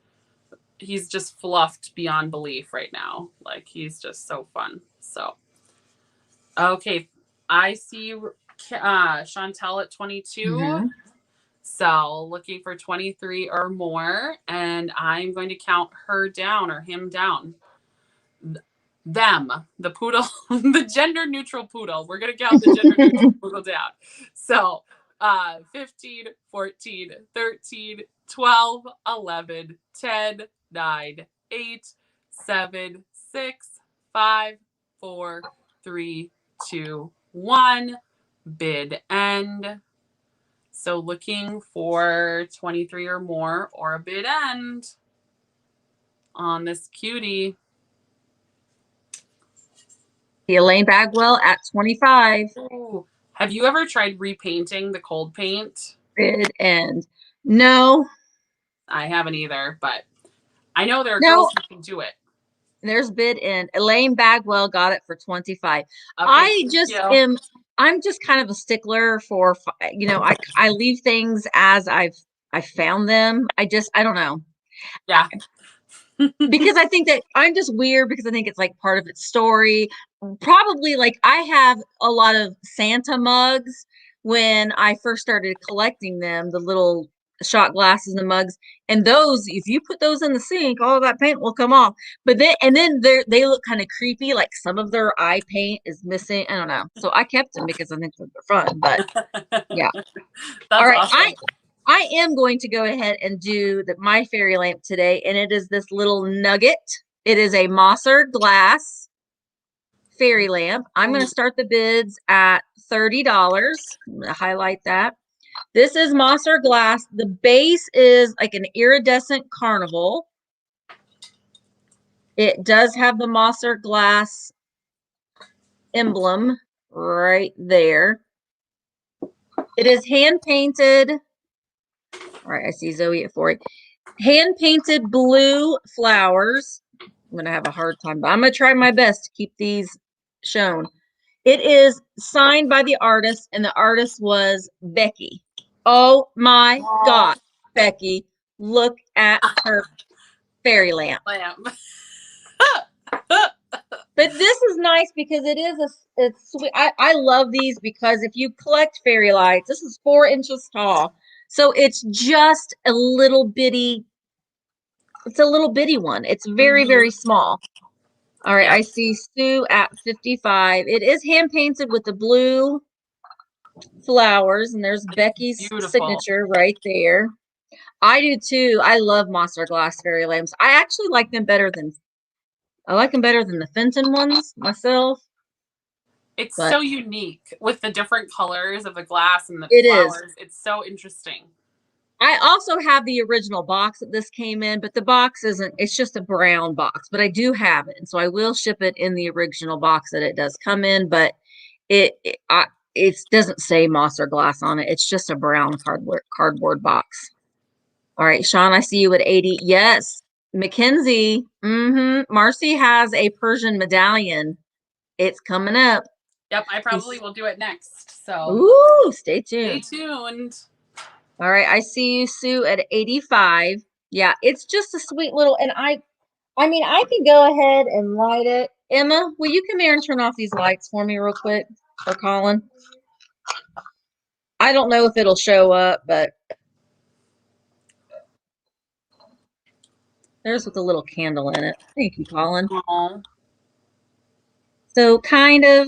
He's just fluffed beyond belief right now. Like, he's just so fun. So. Okay, I see Chantel at 22. So looking for 23 or more, and I'm going to count her down or him down. Them, the poodle, the gender neutral poodle. We're going to count the gender neutral poodle down. So 15, 14, 13, 12, 11, 10, 9, 8, 7, 6, 5, 4, 3, 2, 1. Bid end. So looking for 23 or more or a bid end on this cutie. Elaine Bagwell at 25. Ooh. Have you ever tried repainting the cold paint? Bid end. No. I haven't either, but I know there are girls who can do it. There's bid end. Elaine Bagwell got it for 25. Okay, I'm just kind of a stickler for, I leave things as I found them. I don't know. Yeah. Because I think that I'm just weird, because I think it's like part of its story. Probably, like, I have a lot of Santa mugs when I first started collecting them, the little shot glasses and mugs. And those, if you put those in the sink, all of that paint will come off. But then they look kind of creepy, like some of their eye paint is missing. I don't know. So I kept them because I think they're fun. But yeah. That's All right. awesome. I am going to go ahead and do my fairy lamp today, and it is this little nugget. It is a Mosser glass fairy lamp. I'm going to start the bids at $30. I'm going to highlight that. This is Mosser glass. The base is like an iridescent carnival. It does have the Mosser glass emblem right there. It is hand painted. All right, I see Zoe at 40. Hand painted blue flowers. I'm going to have a hard time, but I'm going to try my best to keep these shown. It is signed by the artist, and the artist was Becky. Oh my God, Becky, look at her fairy lamp. But this is nice because it's sweet. I love these because if you collect fairy lights, this is 4 inches tall. So it's just a little bitty, it's a little bitty one. It's very, very small. All right, yeah. I see Sue at 55. It is hand painted with the blue flowers, and there's Becky's signature right there. I do too. I love Mosser glass fairy lamps. I actually like them better than the Fenton ones myself. It's so unique with the different colors of the glass and the flowers. It's so interesting. I also have the original box that this came in, but the box it's just a brown box, but I do have it. And so I will ship it in the original box that it does come in, but it doesn't say Mosser glass on it. It's just a brown cardboard box. All right, Sean, I see you at 80. Yes. Mackenzie. Marcy has a Persian medallion. It's coming up. Yep, I probably will do it next. So ooh, stay tuned. Stay tuned. All right, I see you, Sue, at 85. Yeah, it's just a sweet little, and I mean, I can go ahead and light it. Emma, will you come here and turn off these lights for me real quick for Colin? I don't know if it'll show up, but there's with a little candle in it. Thank you, Colin. Aww. So kind of,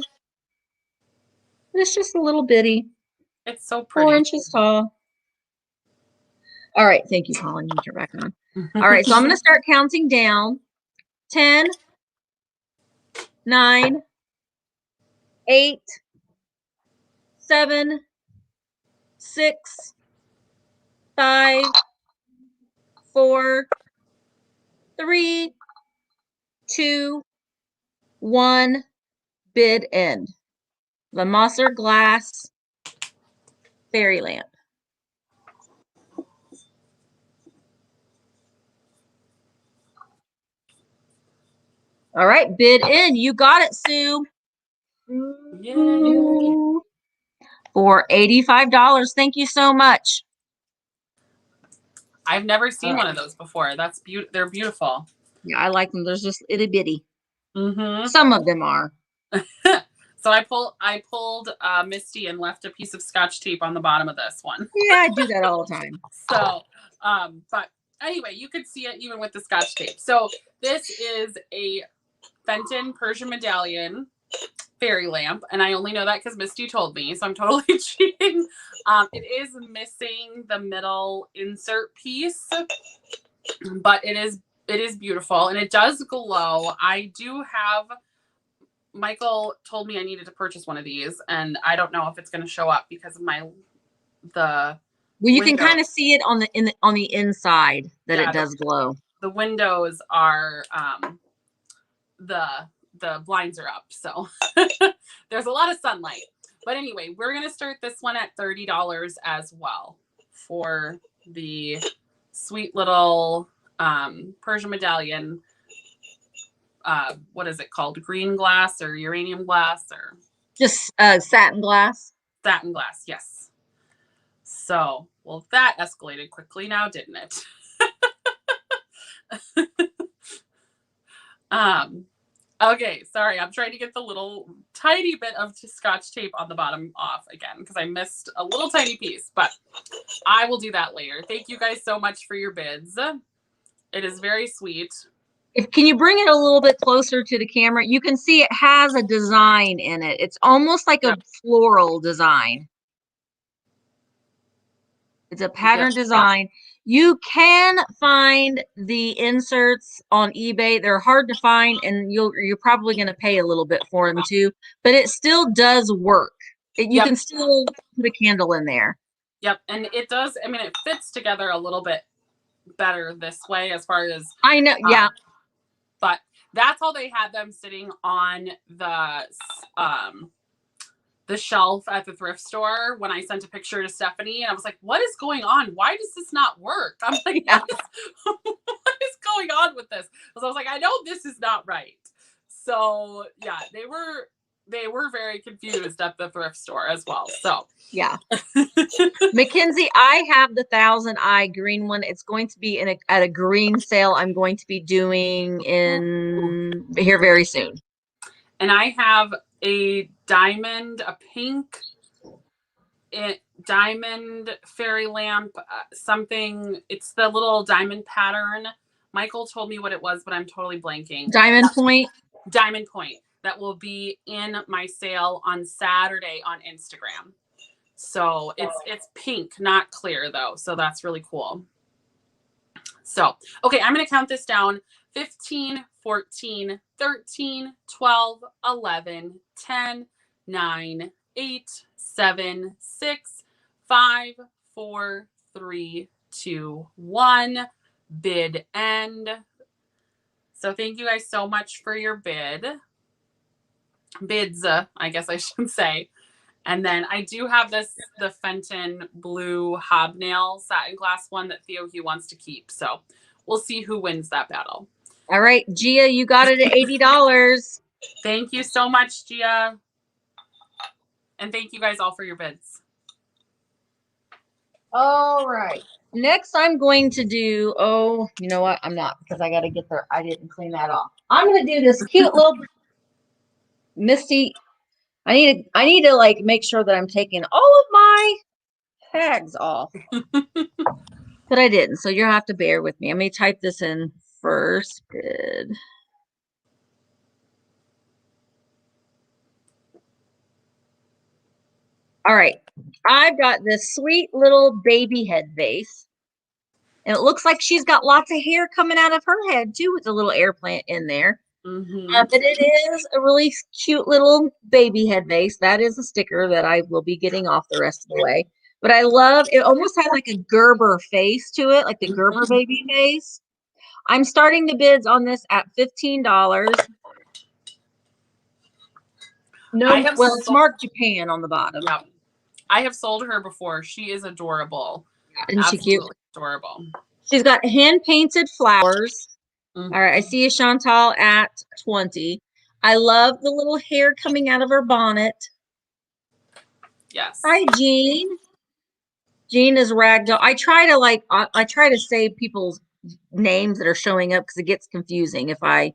it's just a little bitty. It's so pretty. 4 inches tall. All right, thank you, Colin. You can turn back on. All right, so I'm going to start counting down. 10, 9, 8, 7, 6, 5, 4, 3, 2, 1. Bid end. The Mosser glass fairy lamp. All right, bid in. You got it, Sue. Yay. For $85. Thank you so much. I've never seen one of those before. They're beautiful. Yeah, I like them. There's just itty bitty. Some of them are. So I pulled Misty and left a piece of Scotch tape on the bottom of this one. Yeah, I do that all the time. So, but anyway, you could see it even with the Scotch tape. So this is a Fenton Persian medallion fairy lamp, and I only know that because Misty told me, so I'm totally cheating. It is missing the middle insert piece, but it is beautiful, and it does glow. I do have. Michael told me I needed to purchase one of these, and I don't know if it's going to show up because of the. Well, you can kind of see it on the inside that it does glow. The windows are the blinds are up, so there's a lot of sunlight. But anyway, we're going to start this one at $30 as well for the sweet little Persian medallion. What is it called? Green glass or uranium glass or just satin glass? Satin glass, yes. So, well, that escalated quickly now, didn't it? Okay, sorry. I'm trying to get the little tiny bit of scotch tape on the bottom off again because I missed a little tiny piece, but I will do that later. Thank you guys so much for your bids. It is very sweet. Can you bring it a little bit closer to the camera? You can see it has a design in it. It's almost like a floral design. It's a pattern design. You can find the inserts on eBay. They're hard to find, and you're probably going to pay a little bit for them too. But it still does work. You can still put a candle in there. Yep, and it does. I mean, it fits together a little bit better this way as far as I know. Yeah. But that's how they had them sitting on the shelf at the thrift store when I sent a picture to Stephanie, and I was like, what is going on? Why does this not work? I'm like, what is going on with this? Because I was like, I know this is not right. So yeah, they were very confused at the thrift store as well. So yeah. Mackenzie, I have the 1000i green one. It's going to be at a green sale I'm going to be doing in here very soon. And I have a diamond, a pink diamond fairy lamp, something. It's the little diamond pattern. Michael told me what it was, but I'm totally blanking. Diamond point. Diamond point. That will be in my sale on Saturday on Instagram. So it's pink, not clear though. So that's really cool. So, okay, I'm going to count this down. 15, 14, 13, 12, 11, 10, 9, 8, 7, 6, 5, 4, 3, 2, 1. Bid end. So thank you guys so much for your bids, I guess I should say. And then I do have the Fenton blue hobnail satin glass one that Theo Hugh wants to keep. So we'll see who wins that battle. All right, Gia, you got it at $80. Thank you so much, Gia. And thank you guys all for your bids. All right. Next, I'm going to do, you know what? I'm not, because I got to get there. I didn't clean that off. I'm going to do this cute little Misty. I need to like make sure that I'm taking all of my tags off. But I didn't, so you'll have to bear with me. I may type this in first bid. All right. I've got this sweet little baby head vase. And it looks like she's got lots of hair coming out of her head too, with a little air plant in there. But it is a really cute little baby head vase. That is a sticker that I will be getting off the rest of the way. But I love it. Almost has like a Gerber face to it, like the Gerber baby face. I'm starting the bids on this at $15. No, it's marked Japan on the bottom. Yeah. I have sold her before. She is adorable. Isn't she cute? Adorable. She's got hand painted flowers. All right, I see a Chantal at 20. I love the little hair coming out of her bonnet. Yes. Hi, Jean. Jean is ragdoll. I try to say people's names that are showing up because it gets confusing if I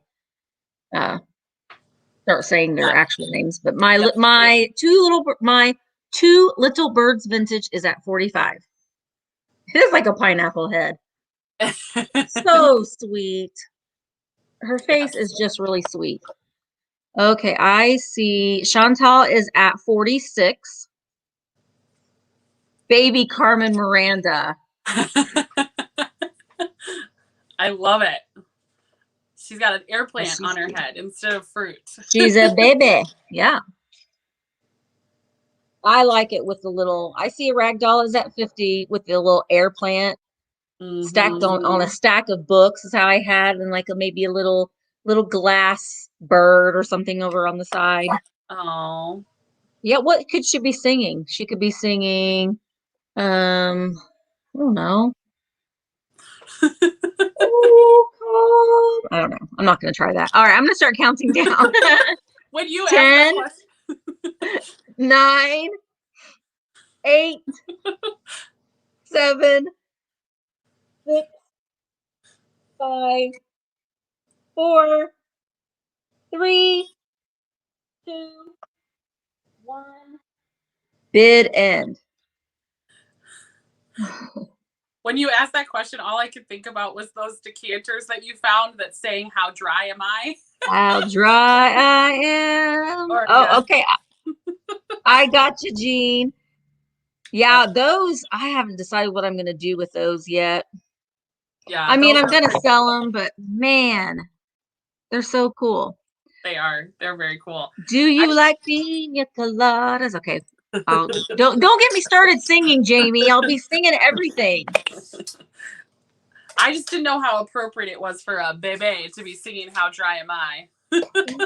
start saying their actual names. But my two little birds vintage is at 45. It is like a pineapple head. So sweet. Her face is just really sweet. Okay, I see Chantal is at 46. Baby Carmen Miranda. I love it. She's got an air plant on her head instead of fruit. She's a baby. Yeah. I like it with the little, I see a ragdoll is at 50 with the little air plant stacked on a stack of books is how I had, and like maybe a little glass bird or something over on the side. Oh. Yeah, what could she be singing? She could be singing, I don't know. I don't know. I'm not going to try that. All right, I'm going to start counting down. When you 10, 9, 8, 7, 6, 5, 4, 3, 2, 1. Bid end. When you asked that question, all I could think about was those decanters that you found that saying, "How dry am I?" How dry I am. Or, Oh, yeah. okay. I got you, Jean. Yeah, those, I haven't decided what I'm going to do with those yet. Yeah, I mean, those I'm are going to pretty sell cool. them, but man, they're so cool. They are. They're very cool. Do you like pina coladas? Okay. Don't get me started singing, Jamie. I'll be singing everything. I just didn't know how appropriate it was for a bebe to be singing "How Dry Am I."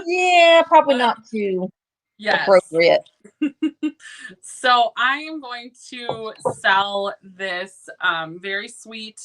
Yeah, probably not too Yes. appropriate. So I am going to sell this very sweet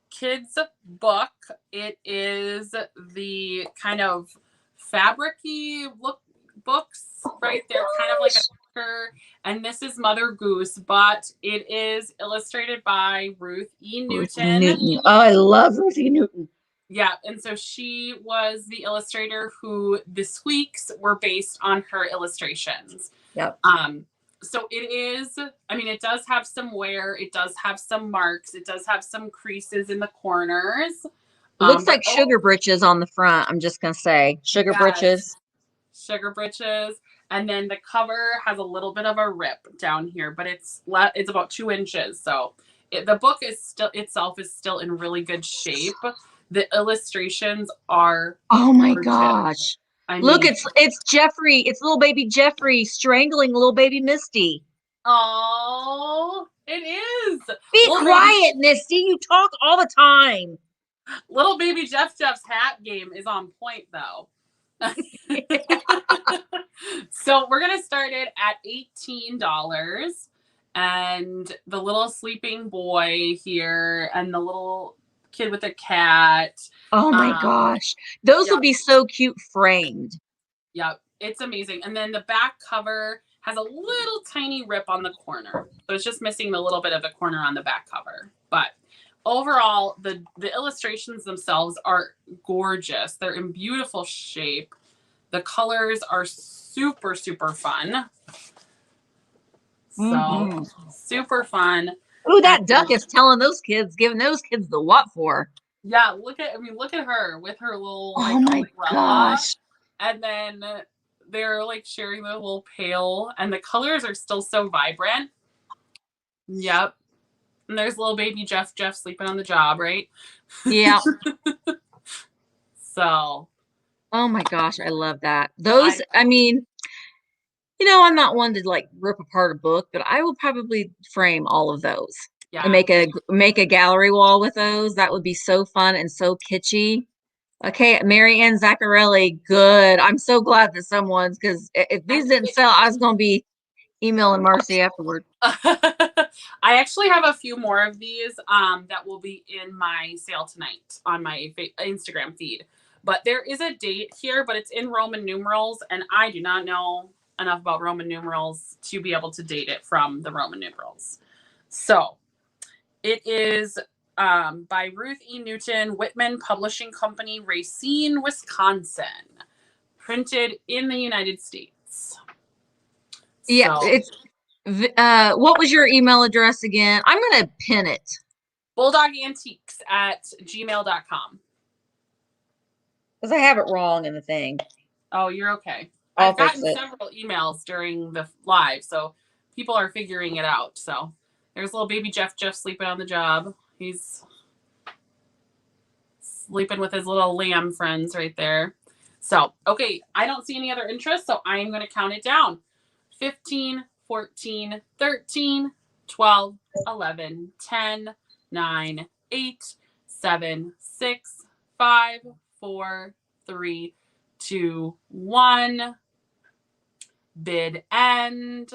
kids book. It is the kind of fabric-y look books right there, kind of like a sticker. And this is Mother Goose, but it is illustrated by Ruth E. Newton. Oh, I love Ruthie Newton. Yeah, and so she was the illustrator who the squeaks were based on her illustrations. Yep. So it is, I mean, it does have some wear, it does have some marks, it does have some creases in the corners. It looks like sugar britches on the front. I'm just gonna say sugar britches. Sugar britches. And then the cover has a little bit of a rip down here, but it's about 2 inches. So the book is still itself is still in really good shape. The illustrations are oh my gorgeous. gosh. I Look, mean, it's Jeffrey, it's little baby Jeffrey strangling little baby Misty. oh, it is. Be quiet, Misty. You talk all the time. Little baby Jeff's hat game is on point though. So we're gonna start it at $18, and the little sleeping boy here and the little kid with a cat. Oh my gosh, those will be so cute framed. Yep, it's amazing. And then the back cover has a little tiny rip on the corner, so it's just missing the little bit of the corner on the back cover. But overall, the illustrations themselves are gorgeous. They're in beautiful shape. The colors are super, super fun. So super fun. Ooh, that duck is telling those kids, giving those kids the what for. Yeah, look at her with her little oh my umbrella. Gosh. And then they're like sharing their little pail, and the colors are still so vibrant. Yep. And there's little baby Jeff sleeping on the job, right? Yeah. So. Oh my gosh, I love that. Those, I mean, you know, I'm not one to like rip apart a book, but I will probably frame all of those and make a gallery wall with those. That would be so fun and so kitschy. Okay, Mary Ann Zaccarelli, good. I'm so glad that someone's, because if these didn't sell, I was going to be emailing Marcy afterward. I actually have a few more of these that will be in my sale tonight on my Instagram feed. But there is a date here, but it's in Roman numerals, and I do not know enough about Roman numerals to be able to date it from the Roman numerals. So it is by Ruth E. Newton, Whitman Publishing Company, Racine, Wisconsin, printed in the United States. Yeah, so, it's what was your email address again? I'm gonna pin it. bulldogantiques@gmail.com. Because I have it wrong in the thing. Oh, you're okay. I've gotten several emails during the live, so people are figuring it out. So there's little baby Jeff sleeping on the job. He's sleeping with his little lamb friends right there. So, okay, I don't see any other interest, so I am going to count it down. 15, 14, 13, 12, 11, 10, 9, 8, 7, 6, 5, 4, 3, 2, 1. Bid end.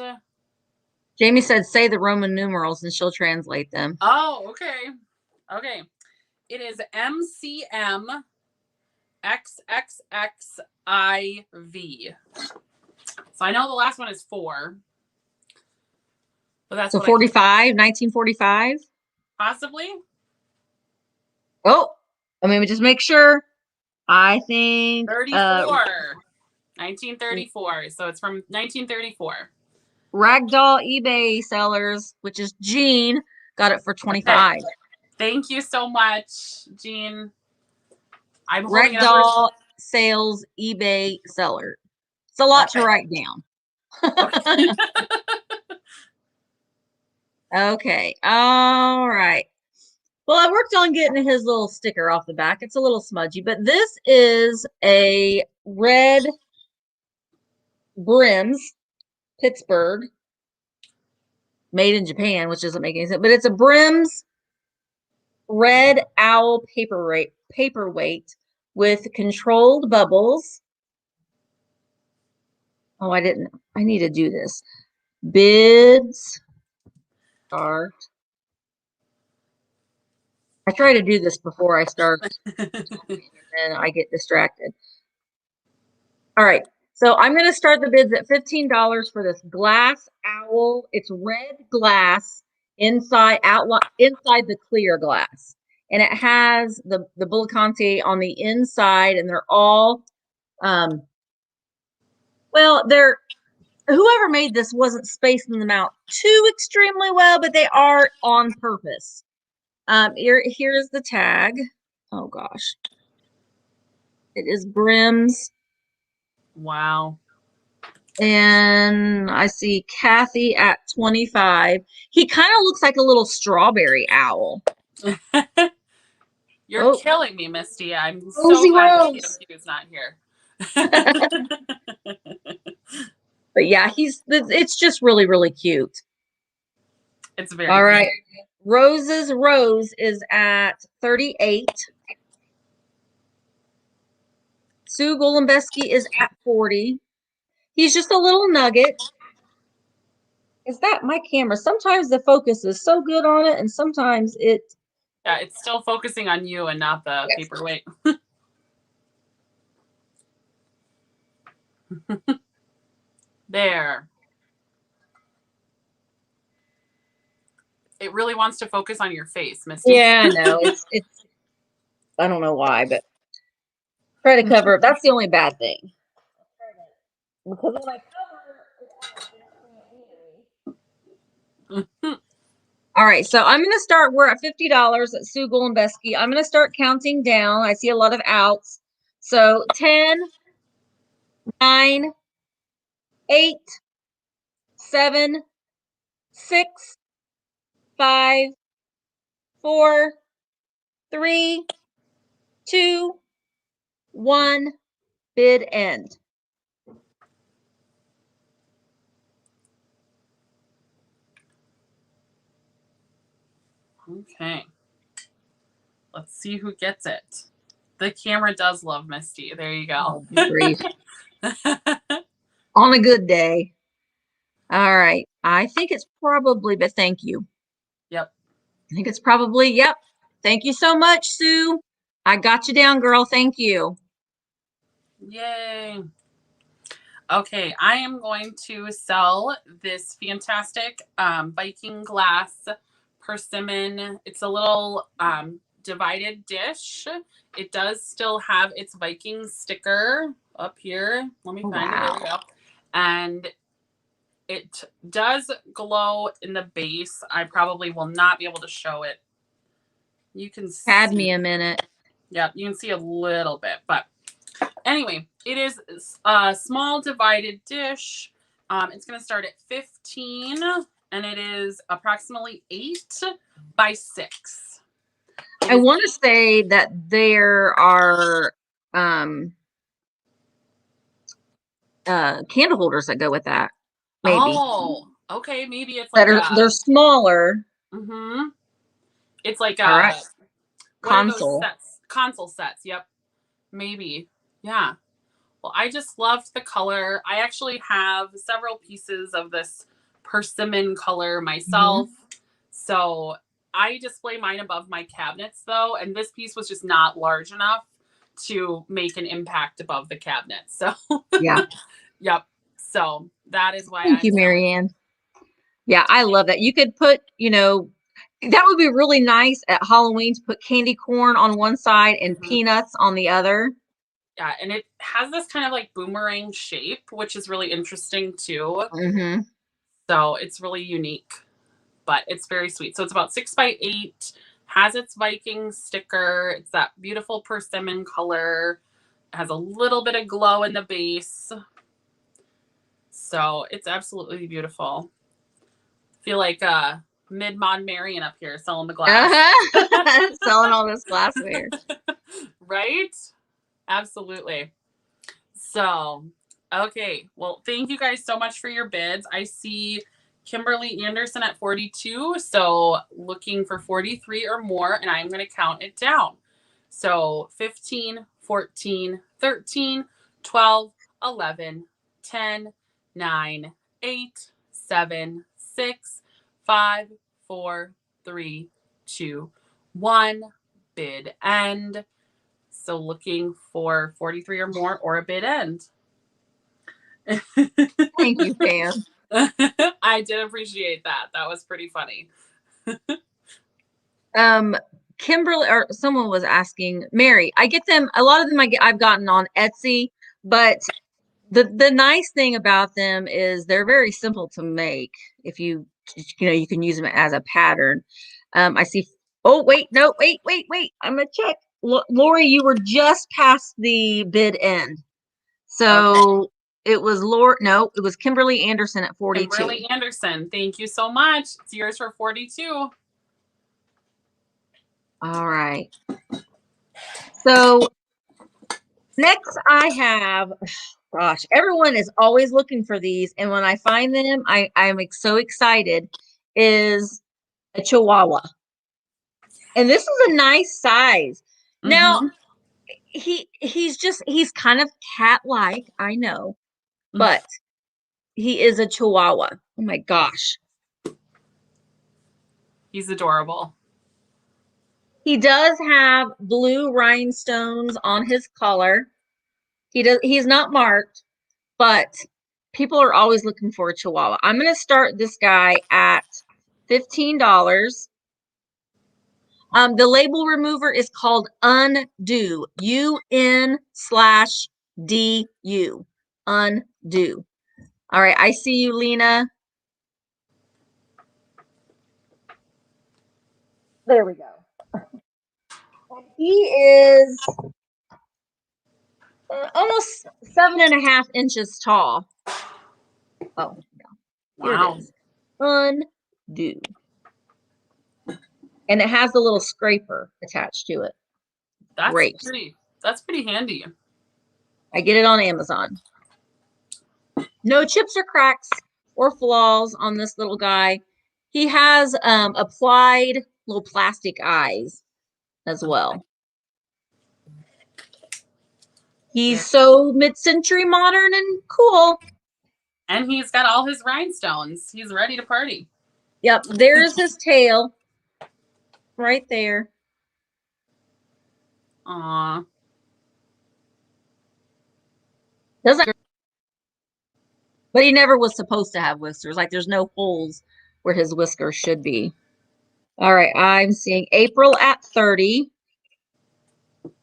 Jamie said, say the Roman numerals and she'll translate them. Oh, okay. Okay. It is MCM XXXIV. So I know the last one is 4. But that's so 45, 1945? Possibly. Oh, I mean, just make sure. I think 1934. So it's from 1934. Ragdoll eBay sellers, which is Jean, got it for 25. Okay. Thank you so much, Jean. I'm holding it up. Ragdoll sales eBay seller. It's a lot to write down. Okay. Okay. All right. Well, I worked on getting his little sticker off the back. It's a little smudgy, but this is a red brims, Pittsburgh, made in Japan, which doesn't make any sense, but it's a brims red owl paperweight with controlled bubbles. Oh, I need to do this. Bids start. I try to do this before I start and I get distracted. All right. So I'm going to start the bids at $15 for this glass owl. It's red glass inside the clear glass. And it has the bulldogantiques on the inside, and they're all well, whoever made this wasn't spacing them out too extremely well, but they are on purpose. Here's the tag. Oh gosh. It is brims. Wow. And I see Kathy at 25. He kind of looks like a little strawberry owl. You're killing me, Misty. I'm Rosie so glad Rose. that he was not here. But yeah, it's just really, really cute. It's very all cute. Right. Rose's Rose is at 38. Sue Golembeski is at 40. He's just a little nugget. Is that my camera? Sometimes the focus is so good on it, and sometimes it's still focusing on you and not the paperweight. There. It really wants to focus on your face, Misty. Yeah, I know. It's I don't know why, but try to cover it. That's the only bad thing. Because when I cover All right, so I'm going to start. We're at $50 at Sue Golembeski. I'm going to start counting down. I see a lot of outs. So 10, 9, 8, 7, 6, 5, 4, 3, 2, 1. Bid end. Okay. Let's see who gets it. The camera does love Misty. There you go. On a good day. All right. I think it's probably, but thank you. Yep. I think it's probably, yep. Thank you so much, Sue. I got you down, girl. Thank you. Yay. Okay, I am going to sell this fantastic Viking glass persimmon. It's a little divided dish. It does still have its Viking sticker up here. Let me find it. There we go. And it does glow in the base. I probably will not be able to show it. You can see. Had me a minute. Yeah, you can see a little bit, but anyway, it is a small divided dish. It's going to start at 15, and it is approximately 8 by 6. I want to say that there are candle holders that go with that. Maybe. Oh, okay. Maybe it's like they're smaller. Mm-hmm. It's like console sets. Console sets. Yep. Maybe. Yeah. Well, I just loved the color. I actually have several pieces of this persimmon color myself. So I display mine above my cabinets though. And this piece was just not large enough to make an impact above the cabinet. So yeah. Yep. So that is why. Thank you, Marianne. Yeah, I love that. You could put, that would be really nice at Halloween to put candy corn on one side and peanuts on the other. Yeah, and it has this kind of like boomerang shape, which is really interesting too. Mm-hmm. So it's really unique, but it's very sweet. So it's about 6x8, has its Viking sticker. It's that beautiful persimmon color. It has a little bit of glow in the base. So it's absolutely beautiful. I feel like mid-mod Marion up here selling the glass. Selling all this glassware. Right? Absolutely. So, okay. Well, thank you guys so much for your bids. I see Kimberly Anderson at 42. So, looking for 43 or more, and I'm going to count it down. So, 15, 14, 13, 12, 11, 10, 9, 8, 7, 6, 5, 4, 3, 2, 1. Bid end. So looking for 43 or more or a bid end. Thank you, Pam. I did appreciate that. That was pretty funny. Kimberly or someone was asking, Mary, I get them, a lot of them I've gotten on Etsy, but the nice thing about them is they're very simple to make. If you you can use them as a pattern. I see, oh wait, no, wait, I'm gonna check. Lori, you were just past the bid end. So okay. It was no, it was Kimberly Anderson at 42. Kimberly Anderson, thank you so much. It's yours for 42. All right. So next I have, gosh, everyone is always looking for these. And when I find them, I'm so excited, is a Chihuahua. And this is a nice size. Mm-hmm. Now, he's kind of cat-like, I know, but he is a Chihuahua. Oh my gosh. He's adorable. He does have blue rhinestones on his collar. He's not marked, but people are always looking for a Chihuahua. I'm going to start this guy at $15. The label remover is called Undo. UN/DU. Undo. All right, I see you, Lena. There we go. He is almost 7.5 inches tall. Oh, no. Here wow. It is. Undo. And it has a little scraper attached to it. That's great. That's pretty handy. I get it on Amazon. No chips or cracks or flaws on this little guy. He has applied little plastic eyes as well. He's so mid-century modern and cool. And he's got all his rhinestones. He's ready to party. Yep, there's his tail right there. Aww. But he never was supposed to have whiskers. Like there's no holes where his whiskers should be. All right, I'm seeing April at 30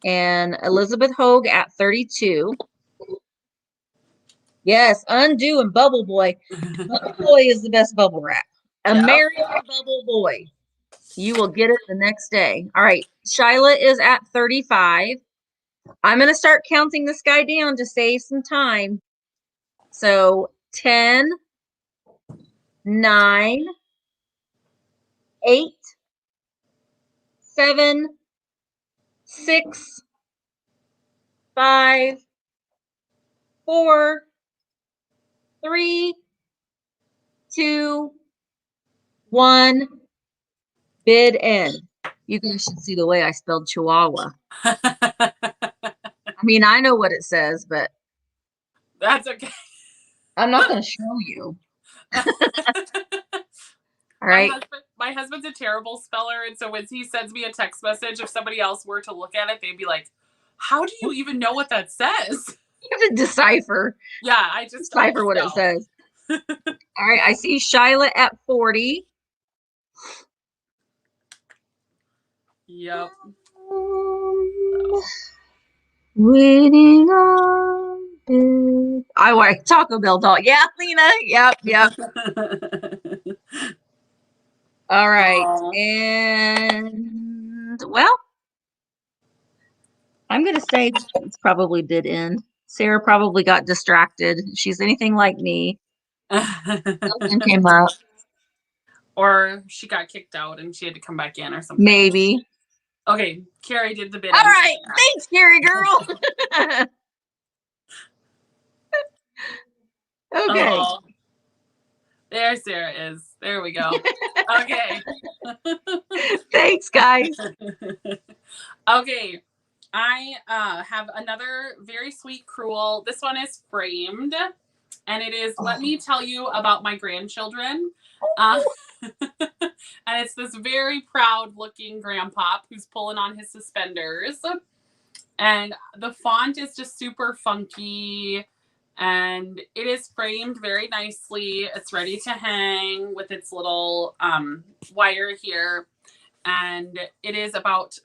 and Elizabeth Hogue at 32. Yes, Undo and Bubble Boy. Bubble Boy is the best bubble wrap. American Bubble Boy. You will get it the next day. All right, Shyla is at 35. I'm going to start counting this guy down to save some time. So 10, 9, 8, 7, 6, 5, 4, 3, 2, 1. Bid end. You guys should see the way I spelled Chihuahua. I mean, I know what it says, but that's okay. I'm not going to show you. All right. My husband's a terrible speller, and so when he sends me a text message, if somebody else were to look at it, they'd be like, "How do you even know what that says?" You have to decipher. Yeah, I just decipher what it says. All right, I see Shyla at 40. Yep. Waiting on it. I like Taco Bell dog. Yeah, Lena. Yep. All right. Aw. And well, I'm gonna say it's probably did end. Sarah probably got distracted. If she's anything like me. Something came up. Or she got kicked out and she had to come back in or something. Maybe. Okay, Carrie did the bid. All right. Thanks, Gary girl. Okay. Oh, there Sarah is. There we go. Okay. Thanks, guys. Okay. I have another very sweet cruel. This one is framed. And it is, let me tell you about my grandchildren. And it's this very proud looking grandpop who's pulling on his suspenders. And the font is just super funky. And it is framed very nicely. It's ready to hang with its little wire here. And it is about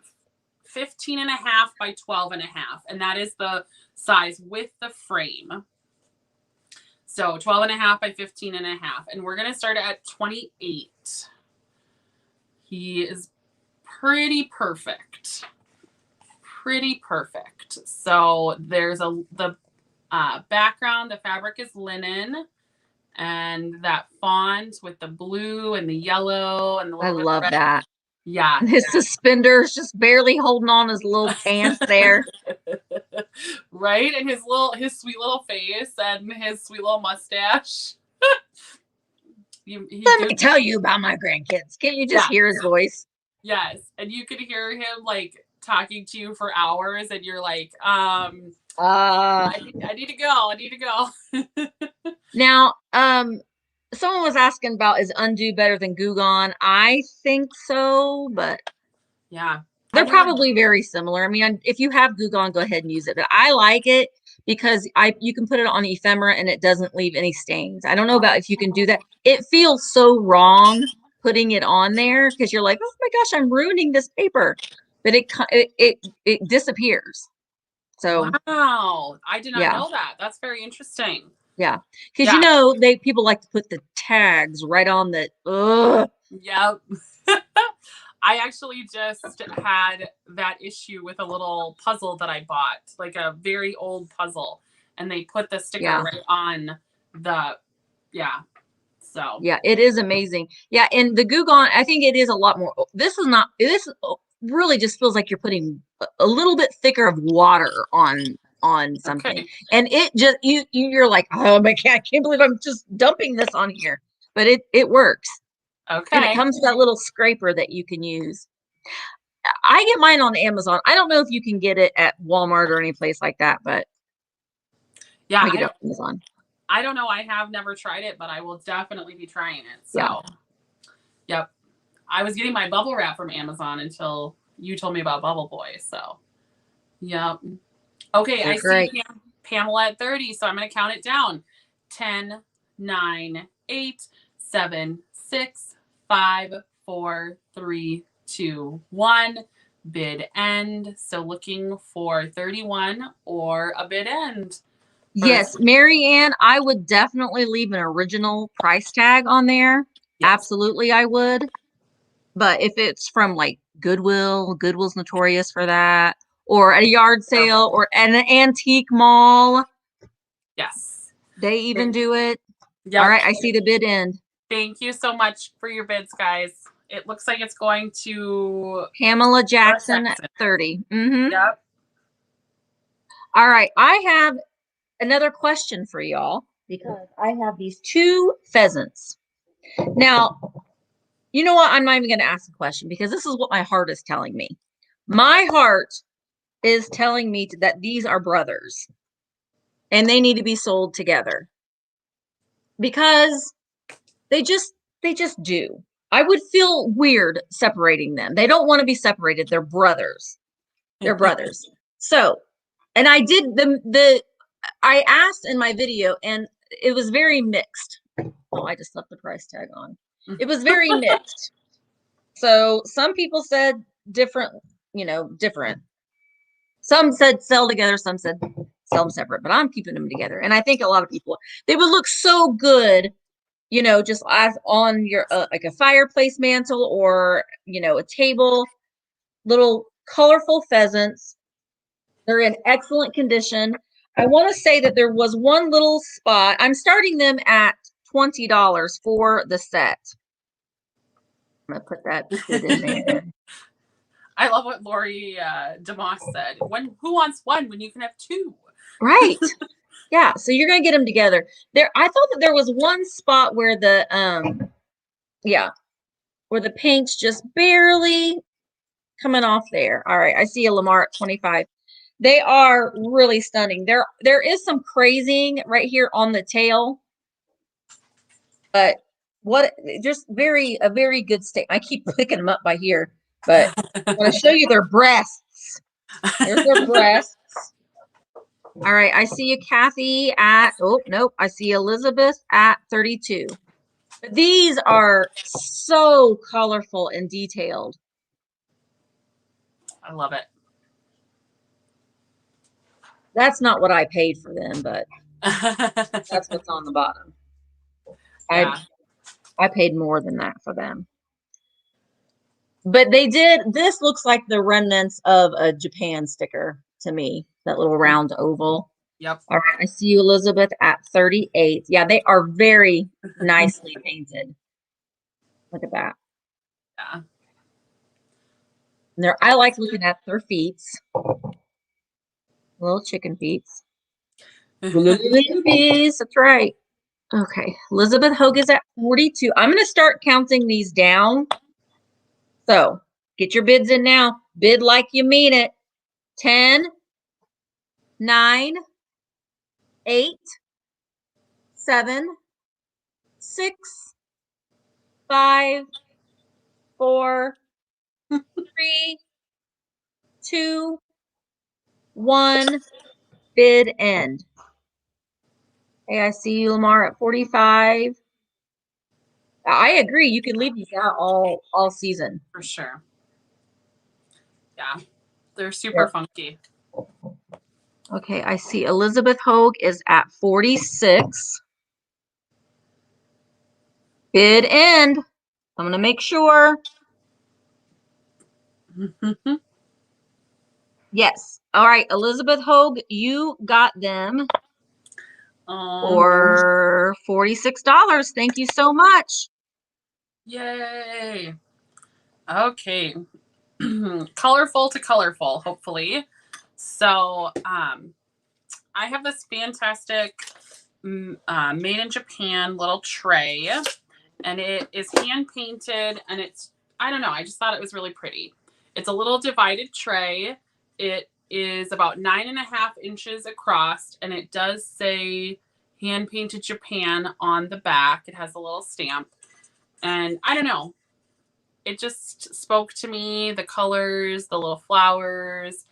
15 and a half by 12 and a half. And that is the size with the frame. So 12 and a half by 15 and a half. And we're going to start at 28. He is pretty perfect. Pretty perfect. So there's the background, the fabric is linen. And that font with the blue and the yellow and the I little bit love red. that. Yeah. His suspenders just barely holding on his little pants there. Right? And his sweet little face and his sweet little mustache. Let me tell you about my grandkids. Can you just hear his voice? Yes. And you could hear him like talking to you for hours and you're like, I need to go. I need to go. Now, someone was asking about, is undo better than Goo Gone? I think so, but yeah, they're probably very similar. I mean, if you have Goo Gone, go ahead and use it. But I like it because you can put it on ephemera and it doesn't leave any stains. I don't know about if you can do that. It feels so wrong putting it on there because you're like, oh my gosh, I'm ruining this paper, but it disappears. So wow, I did not know that. That's very interesting. Yeah, because you know people like to put the tags right on the. Yep. I actually just had that issue with a little puzzle that I bought, like a very old puzzle, and they put the sticker right on the. So yeah, it is amazing. Yeah, and the Goo Gone, I think it is a lot more. This really just feels like you're putting a little bit thicker of water on something, and it just you're like, oh my god, I can't believe I'm just dumping this on here, but it works. And it comes with that little scraper that you can use. I get mine on Amazon. I don't know if you can get it at Walmart or any place like that, but yeah, I get it on Amazon. I don't know. I have never tried it, but I will definitely be trying it. So yep, I was getting my bubble wrap from Amazon until you told me about Bubble Boy. So yep. Okay, I see Pamela at 30, so I'm going to count it down. 10, 9, 8, 7, 6, 5, 4, 3, 2, 1. Bid end. So looking for 31 or a bid end. Yes, Mary Ann, I would definitely leave an original price tag on there. Yes. Absolutely, I would. But if it's from like Goodwill's notorious for that, or at a yard sale or at an antique mall. Yes. They even do it. Yep. All right, I see the bid end. Thank you so much for your bids, guys. It looks like it's going to Pamela Jackson at 30. Mm-hmm. Yep. All right, I have another question for y'all because I have these 2 pheasants. Now, you know what? I'm not even going to ask the question because this is what my heart is telling me. My heart is telling me that these are brothers and they need to be sold together because they just do. I would feel weird separating them. They don't want to be separated. They're brothers. They're brothers. So, and I did I asked in my video and it was very mixed. Oh, I just left the price tag on. It was very mixed. So some people said different. Some said sell together, some said sell them separate, but I'm keeping them together. And I think a lot of people, they would look so good, you know, just as on your like a fireplace mantle or, you know, a table. Little colorful pheasants. They're in excellent condition. I want to say that there was one little spot. I'm starting them at $20 for the set. I'm gonna put that bid in there. I love what Lori DeMoss said. Who wants one when you can have two? Right. Yeah. So you're gonna get them together. There, I thought that there was one spot where the where the paint's just barely coming off there. All right. I see a Lamar at 25. They are really stunning. There is some crazing right here on the tail, but what just a very good state. I keep picking them up by here, but I want to show you their breasts. There's their breasts. All right, I see you, Kathy, at, oh, nope, I see Elizabeth at 32. These are so colorful and detailed. I love it. That's not what I paid for them, but that's what's on the bottom. Yeah. I paid more than that for them. But they did, this looks like the remnants of a Japan sticker to me, that little round oval. Yep. All right, I see you, Elizabeth, at 38. Yeah, they are very nicely painted. Look at that. Yeah. And I like looking at their feet. Little chicken feet. That's right. Okay, Elizabeth Hogue is at 42. I'm going to start counting these down. So get your bids in now. Bid like you mean it. 10, 9, 8, 7, 6, 5, 4, 3, 2, 1. Bid end. Hey, I see you, Lamar, at 45. I agree. You can leave these out all season. For sure. Yeah. They're super funky. Okay, I see Elizabeth Hogue is at 46. Bid end. I'm going to make sure. Yes. All right, Elizabeth Hogue, you got them for $46. Thank you so much. Yay. Okay. Colorful to colorful, hopefully. So I have this fantastic made in Japan little tray, and it is hand painted, and it's, I don't know, I just thought it was really pretty. It's a little divided tray. It is about 9.5 inches across, and it does say hand painted Japan on the back. It has a little stamp, and I don't know, it just spoke to me. The colors, the little flowers.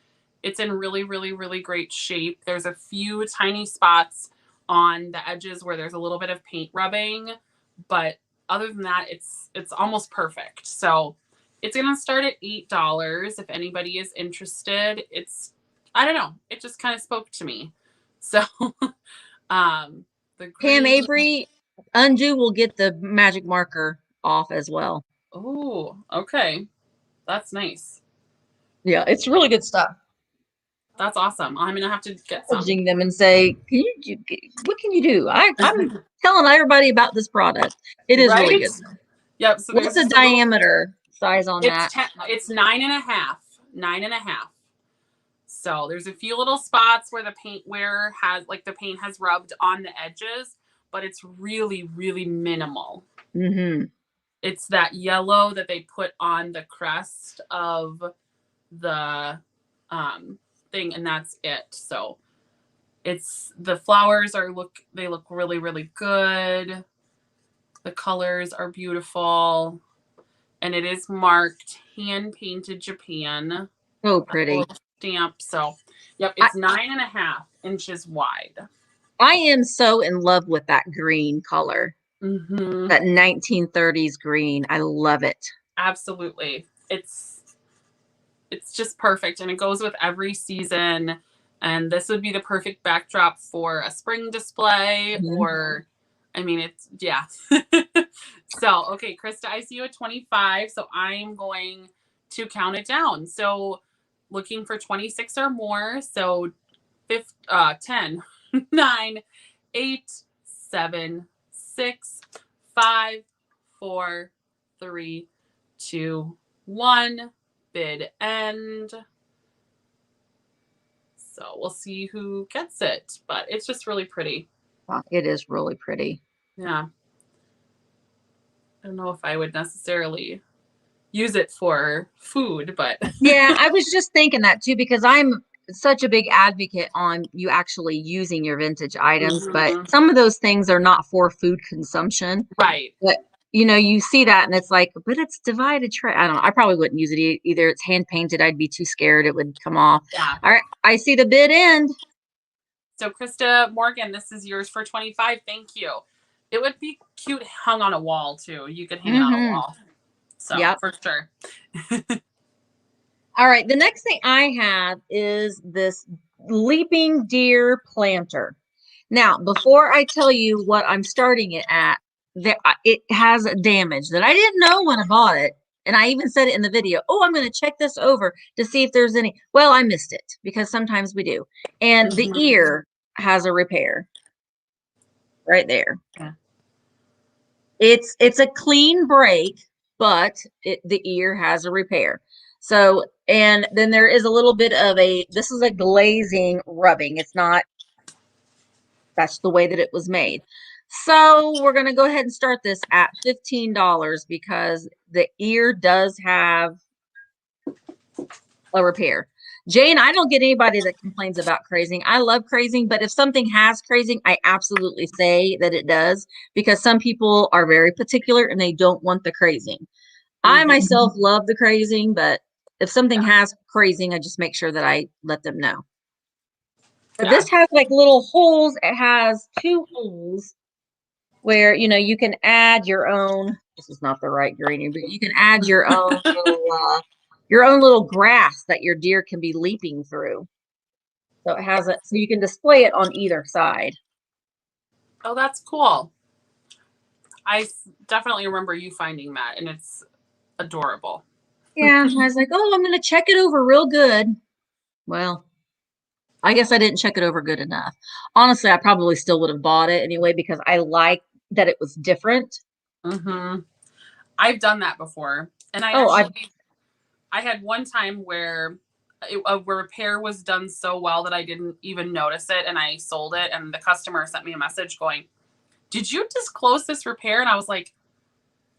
It's in really, really, really great shape. There's a few tiny spots on the edges where there's a little bit of paint rubbing, but other than that, it's almost perfect. So it's going to start at $8 if anybody is interested. It's, I don't know, it just kind of spoke to me. So the Pam Avery, Undo will get the magic marker off as well. Oh, okay. That's nice. Yeah, it's really good stuff. That's awesome. I'm gonna have to get some. Them and say, what can you do? I'm telling everybody about this product. It is really good. Yep. So what's the diameter size on that? It's 9.5. 9.5. So there's a few little spots where the paint the paint has rubbed on the edges, but it's really, really minimal. Mm-hmm. It's that yellow that they put on the crest of the thing, and that's it. So it's, the flowers they look really, really good. The colors are beautiful, and it is marked hand painted Japan. Oh, pretty stamp. So yep, it's 9.5 inches wide. I am so in love with that green color. Mm-hmm. That 1930s green. I love it. Absolutely. It's it's just perfect, and it goes with every season. And this would be the perfect backdrop for a spring display, or, I mean, it's, yeah. So, okay, Krista, I see you at 25, so I'm going to count it down. So, looking for 26 or more. So, 10, 9, 8, 7, 6, 5, 4, 3, 2, 1. Bid end. So we'll see who gets it, but it's just really pretty. Wow, it is really pretty. Yeah. I don't know if I would necessarily use it for food, but yeah, I was just thinking that too, because I'm such a big advocate on you actually using your vintage items, but some of those things are not for food consumption. Right. But you know, you see that and it's like, but it's divided tray. I don't know. I probably wouldn't use it either. It's hand painted. I'd be too scared it would come off. Yeah. All right. I see the bid end. So Krista Morgan, this is yours for 25. Thank you. It would be cute hung on a wall too. You could hang it on a wall. So for sure. All right. The next thing I have is this leaping deer planter. Now, before I tell you what I'm starting it at, it has damage that I didn't know when I bought it. And I even said it in the video. Oh, I'm going to check this over to see if there's any. Well, I missed it because sometimes we do. And the ear has a repair right there. Yeah. It's a clean break, but the ear has a repair. So, and then there is a little bit of this is a glazing rubbing. It's not, that's the way that it was made. So we're going to go ahead and start this at $15 because the ear does have a repair. Jane, I don't get anybody that complains about crazing. I love crazing, but if something has crazing, I absolutely say that it does, because some people are very particular and they don't want the crazing. I myself love the crazing, but if something has crazing, I just make sure that I let them know. But this has like little holes. It has 2 holes where, you know, you can add your own. This is not the right greenery, but you can add your own little grass that your deer can be leaping through. So it has so you can display it on either side. Oh, that's cool. I definitely remember you finding that, and it's adorable. Yeah, I was like, oh, I'm going to check it over real good. Well, I guess I didn't check it over good enough. Honestly, I probably still would have bought it anyway because I like that it was different. I've done that before, and I had one time where a repair was done so well that I didn't even notice it, and I sold it, and the customer sent me a message going, "Did you disclose this repair?" And I was like,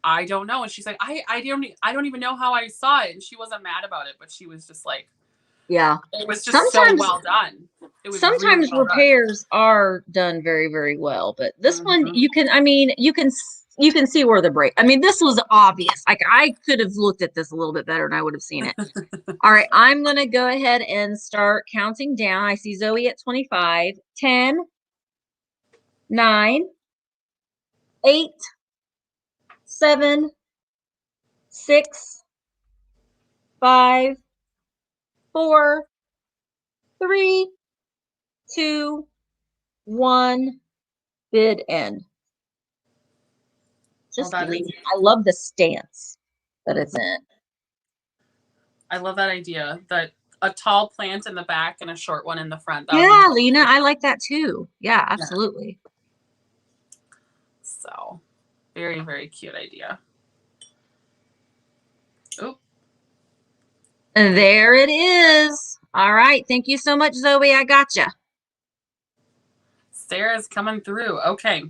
"I don't know." And she's like, I don't even know how I saw it." And she wasn't mad about it, but she was just like, yeah, it was just so well done. It was sometimes really well repairs are done very, very well, but this one, you can see where the break. I mean, this was obvious. Like I could have looked at this a little bit better and I would have seen it. All right, I'm going to go ahead and start counting down. I see Zoe at 25, 10, 9, 8, 7, 6, 5, 4, 3, 2, 1. Bid end. Just I love the stance that it's in. I love that idea. That a tall plant in the back and a short one in the front. Yeah, Lena, I like that too. Yeah, absolutely. So, very, very cute idea. Oh. And there it is. All right. Thank you so much, Zoe. I gotcha. Sarah's coming through. Okay.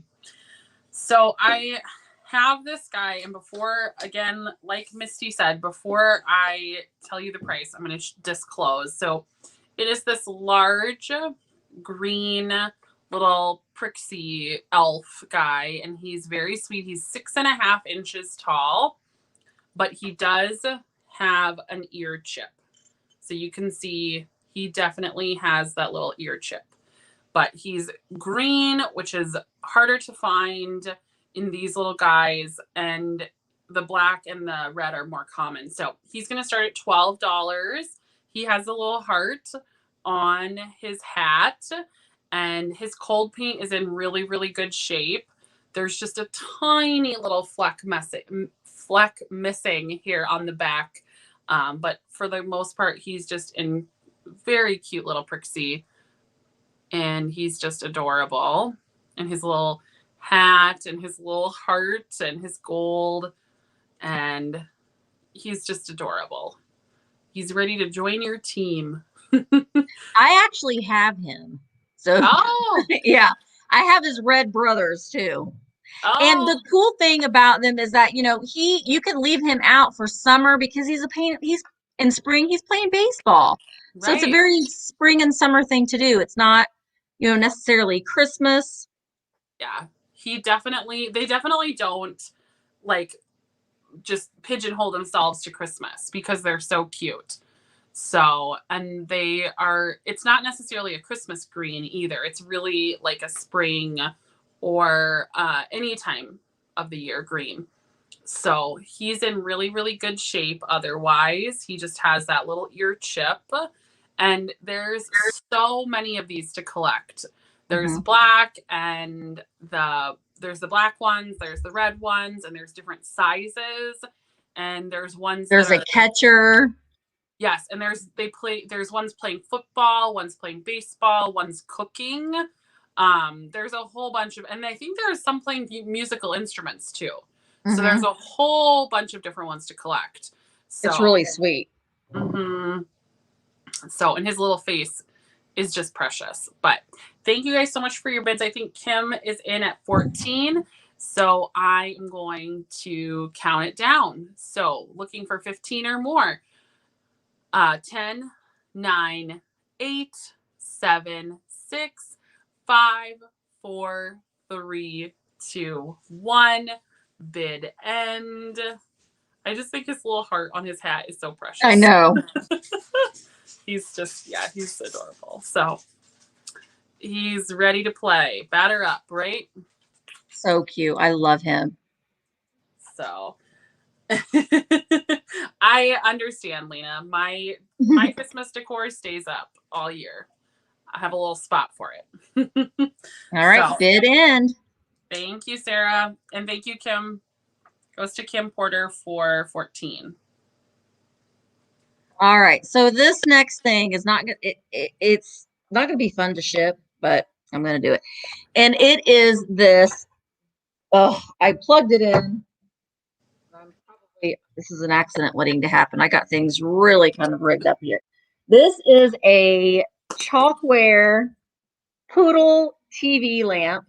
So I have this guy, and before, again, like Misty said, before I tell you the price, I'm going to disclose. So it is this large green little prixie elf guy, and he's very sweet. He's 6.5 inches tall, but he does have an ear chip. So you can see he definitely has that little ear chip. But he's green, which is harder to find in these little guys. And the black and the red are more common. So he's going to start at $12. He has a little heart on his hat, and his cold paint is in really, really good shape. There's just a tiny little fleck missing here on the back. But for the most part, he's just in very cute little Prixie, and he's just adorable. And his little hat and his little heart and his gold, and he's just adorable. He's ready to join your team. I actually have him. So yeah, I have his red brothers too. And the cool thing about them is that, you know, you can leave him out for summer because he's in spring, he's playing baseball. Right. So it's a very spring and summer thing to do. It's not, you know, necessarily Christmas. Yeah. They definitely don't like just pigeonhole themselves to Christmas because they're so cute. So, and it's not necessarily a Christmas green either. It's really like a spring or any time of the year green. So he's in really, really good shape. Otherwise, he just has that little ear chip, and there's so many of these to collect. There's black, and there's the black ones, there's the red ones, and there's different sizes. And there's a catcher. Yes, and there's ones playing football, one's playing baseball, one's cooking. There's a whole bunch of, and I think there's some playing musical instruments too. So there's a whole bunch of different ones to collect. So it's really sweet. So, and his little face is just precious. But thank you guys so much for your bids. I think Kim is in at 14. So I am going to count it down. So looking for 15 or more. 10, 9, 8, 7, 6, 5, 4, 3, 2, 1. Bid end. I just think his little heart on his hat is so precious. I know. He's adorable. So he's ready to play. Batter up, right? So cute. I love him. So I understand, Lena. My Christmas decor stays up all year. I have a little spot for it. All right, so, bid end. Thank you, Sarah. And thank you, Kim. Goes to Kim Porter for 14. All right. So this next thing is not it's not going to be fun to ship, but I'm going to do it. And it is this. Oh, I plugged it in. This is an accident waiting to happen. I got things really kind of rigged up here. This is a chalkware Poodle TV lamp.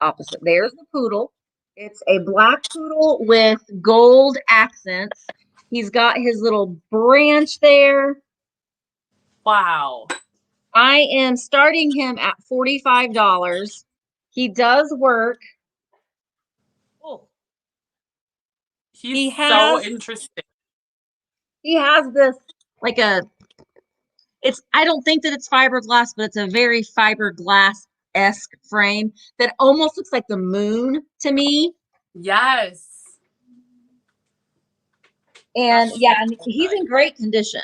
Opposite. There's the Poodle. It's a black Poodle with gold accents. He's got his little branch there. Wow. I am starting him at $45. He does work. Oh. He's so interesting. He has this I don't think that it's fiberglass, but it's a very fiberglass-esque frame that almost looks like the moon to me. Yes. And and he's in great condition.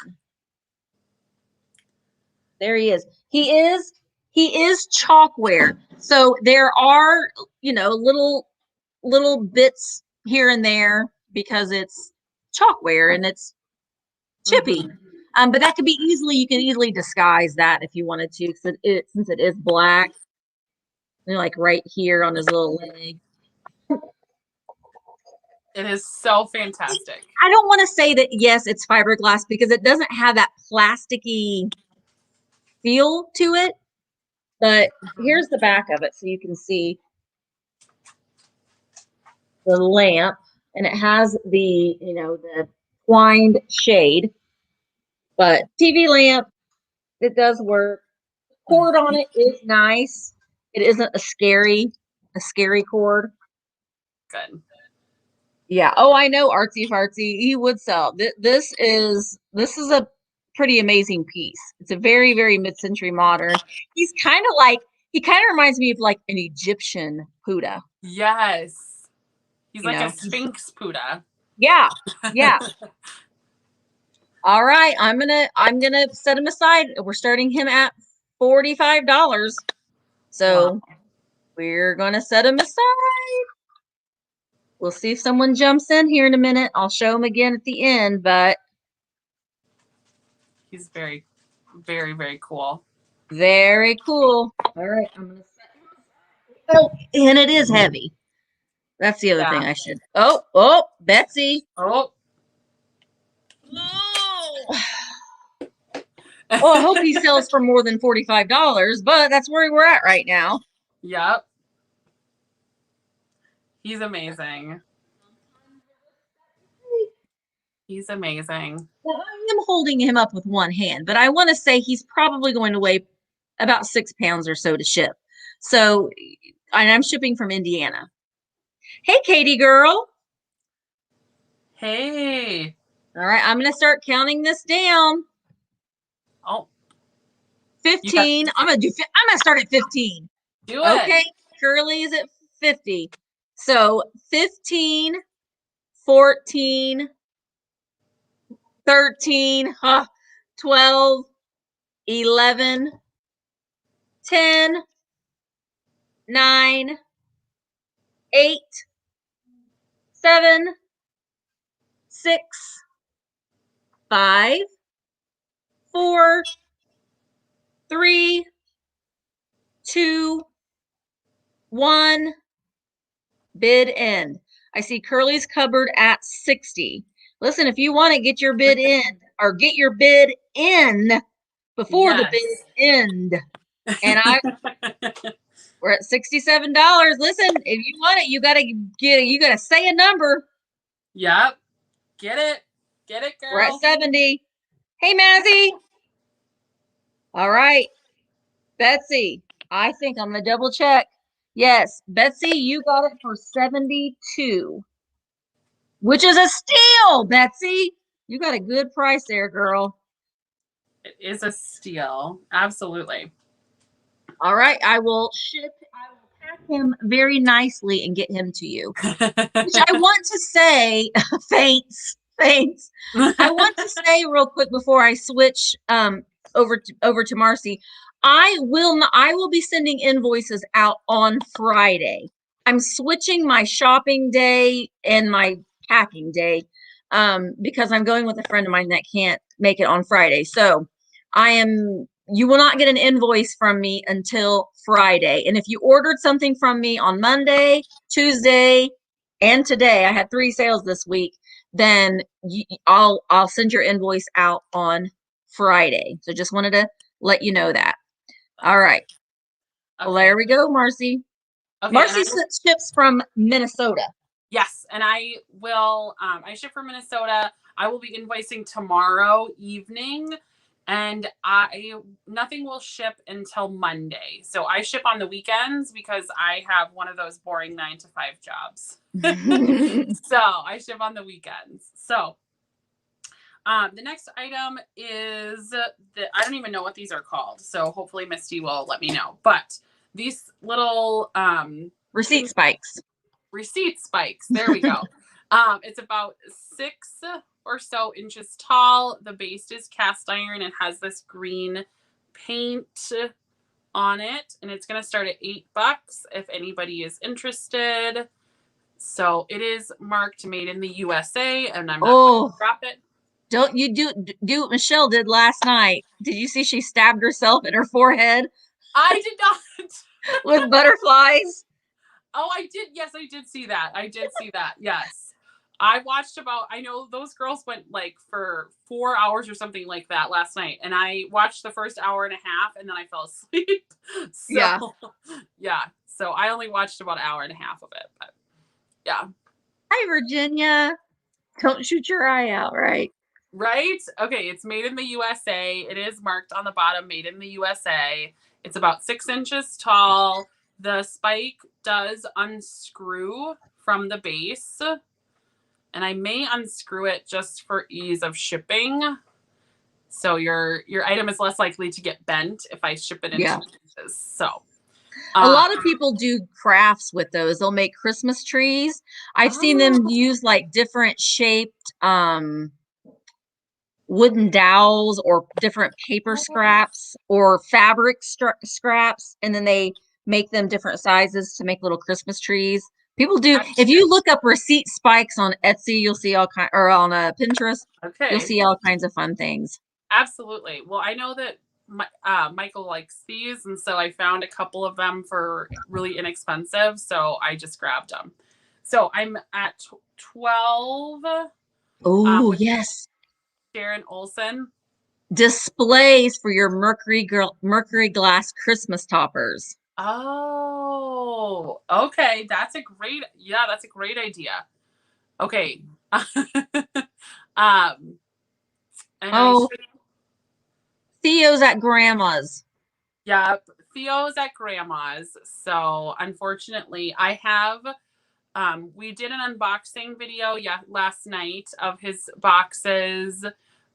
There he is. He is chalkware. So there are, you know, little bits here and there because it's chalkware and it's chippy. But that could be you can easily disguise that if you wanted to, since it is black, you know, like right here on his little leg. It is so fantastic. I don't want to say that, yes, it's fiberglass because it doesn't have that plasticky feel to it. But here's the back of it so you can see the lamp, and it has the twined shade. But TV lamp, it does work. Cord on it is nice. It isn't a scary cord. Good. Yeah. Oh, I know, Artsy Fartsy. He would sell. This is a pretty amazing piece. It's a very, very mid-century modern. He's kind of like He kind of reminds me of like an Egyptian Buddha. Yes. He's You like a know? Sphinx Buddha. Yeah. Yeah. All right. I'm gonna set him aside. We're starting him at $45. Wow. So we're gonna set him aside. We'll see if someone jumps in here in a minute. I'll show him again at the end, but He's very, very, very cool. very cool. All right, I'm gonna set him. Oh, and it is heavy. That's the other thing I should. Oh, Betsy. Oh. Oh. Oh, I hope he sells for more than $45, but that's where we're at right now. Yep. He's amazing. He's amazing. Well, I am holding him up with one hand, but I want to say he's probably going to weigh about 6 pounds or so to ship. So, and I'm shipping from Indiana. Hey, Katie girl. Hey. All right, I'm going to start counting this down. Oh. 15. I'm going to start at 15. Do it. Okay, Curly is at 50. So 15, 14, 13, 12, 11, 10, 9, 8, 7, 6, 5, 4, 3, 2, 1. Bid end. I see Curly's cupboard at 60. Listen, if you want to get your bid in or get your bid in before the bid end, and we're at $67. Listen, if you want it, you gotta say a number. Yep. Get it, girl. We're at 70. Hey, Mazzy. All right, Betsy. I think I'm gonna double check. Yes, Betsy, you got it for 72, which is a steal, Betsy. You got a good price there, girl. It is a steal. Absolutely. All right, I will pack him very nicely and get him to you. Which I want to say, thanks. I want to say real quick before I switch over to Marcy. I will be sending invoices out on Friday. I'm switching my shopping day and my packing day because I'm going with a friend of mine that can't make it on Friday. So you will not get an invoice from me until Friday. And if you ordered something from me on Monday, Tuesday, and today, I had 3 sales this week, then I'll send your invoice out on Friday. So just wanted to let you know that. All right. Okay. Well, there we go, Marcy. Okay, Marcy ships from Minnesota. Yes, and I will. I ship from Minnesota. I will be invoicing tomorrow evening, and nothing will ship until Monday. So I ship on the weekends because I have one of those boring 9-to-5 jobs. So I ship on the weekends. So the next item is I don't even know what these are called. So hopefully Misty will let me know. But these little receipt spikes. Receipt spikes. There we go. It's about 6 or so inches tall. The base is cast iron and has this green paint on it, and it's going to start at $8 if anybody is interested. So it is marked made in the USA, and I'm not going to drop it. Don't you do what Michelle did last night? Did you see she stabbed herself in her forehead? I did not. With butterflies. Oh, I did. Yes, I did see that. Yes. I watched I know those girls went like for 4 hours or something like that last night. And I watched the first hour and a half and then I fell asleep. Yeah. So I only watched about an hour and a half of it, but yeah. Hi, Virginia. Don't shoot your eye out, right? Right? Okay. It's made in the USA. It is marked on the bottom, made in the USA. It's about 6 inches tall. The spike does unscrew from the base, and I may unscrew it just for ease of shipping. So your item is less likely to get bent if I ship it in 2 pieces. So A Uh, lot of people do crafts with those. They'll make Christmas trees. I've seen them oh, use like different shaped wooden dowels or different paper scraps or fabric scraps, and then they make them different sizes to make little Christmas trees. People do. If you look up receipt spikes on Etsy, you'll see all kind, or on Pinterest, you'll okay. see all kinds of fun things. Absolutely. Well, I know that Michael likes these, and so I found a couple of them for really inexpensive, so I just grabbed them. So I'm at 12 Oh, with yes. Sharon Olson. Displays for your mercury glass Christmas toppers. Oh, okay. That's a great idea. Okay. um, and I Oh, should, Theo's at grandma's. yeah, Theo's at grandma's. So unfortunately, we did an unboxing video last night of his boxes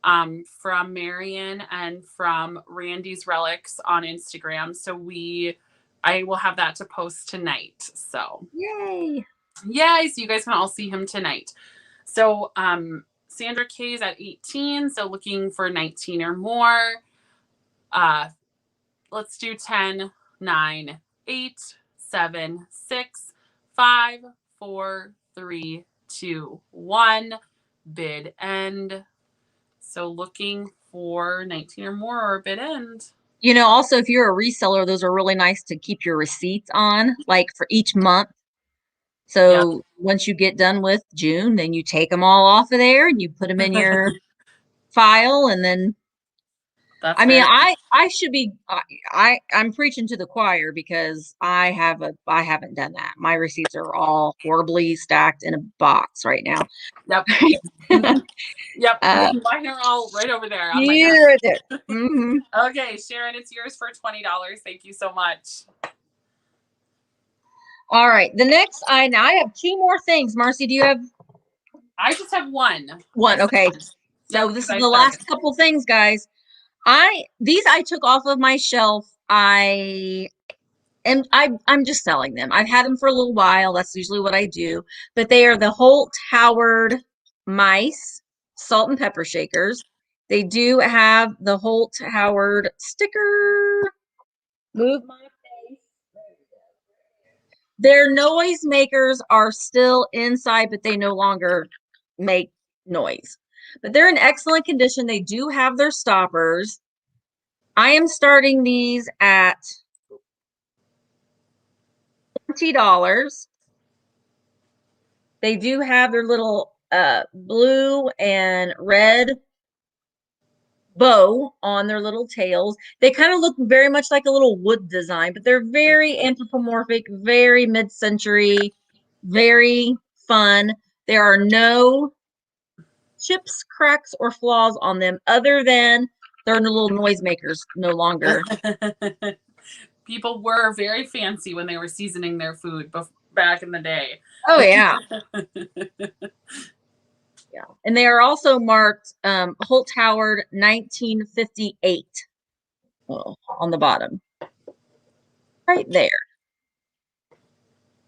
from Marion and from Randy's Relics on Instagram. So I will have that to post tonight. So Yay. yay, so you guys can all see him tonight. So Sandra K is at 18, so looking for 19 or more. Let's do 10, 9, 8, 7, 6, 5, 4, 3, 2, 1. Bid end. So looking for 19 or more or bid end. You know, also, if you're a reseller, those are really nice to keep your receipts on, like for each month. Yep. So once you get done with June, then you take them all off of there and you put them in your file. And then, That's I mean, very I should be, I'm preaching to the choir because I haven't done that. My receipts are all horribly stacked in a box right now. yep. Yep. uh, Mine are all right over there on my desk. yeah, mm-hmm. Okay, Sharon, it's yours for $20. Thank you so much. All right. The next, now I have two more things. Marcy, do you have I just have one. one? Okay. Yep, So this because is I the started. last couple things, guys. I took off of my shelf. I'm just selling them. I've had them for a little while. That's usually what I do. But they are the Holt Howard mice, salt and pepper shakers. They do have the Holt Howard sticker. Move my face. Their noise makers are still inside, but they no longer make noise. But they're in excellent condition. They do have their stoppers. I am starting these at $20. They do have their little blue and red bow on their little tails. They kind of look very much like a little wood design, but they're very anthropomorphic, very mid-century, very fun. There are no chips, cracks, or flaws on them other than they're the little noisemakers no longer. People were very fancy when they were seasoning their food back in the day. Oh yeah. Yeah. And they are also marked Holt Howard 1958 on the bottom. Right there.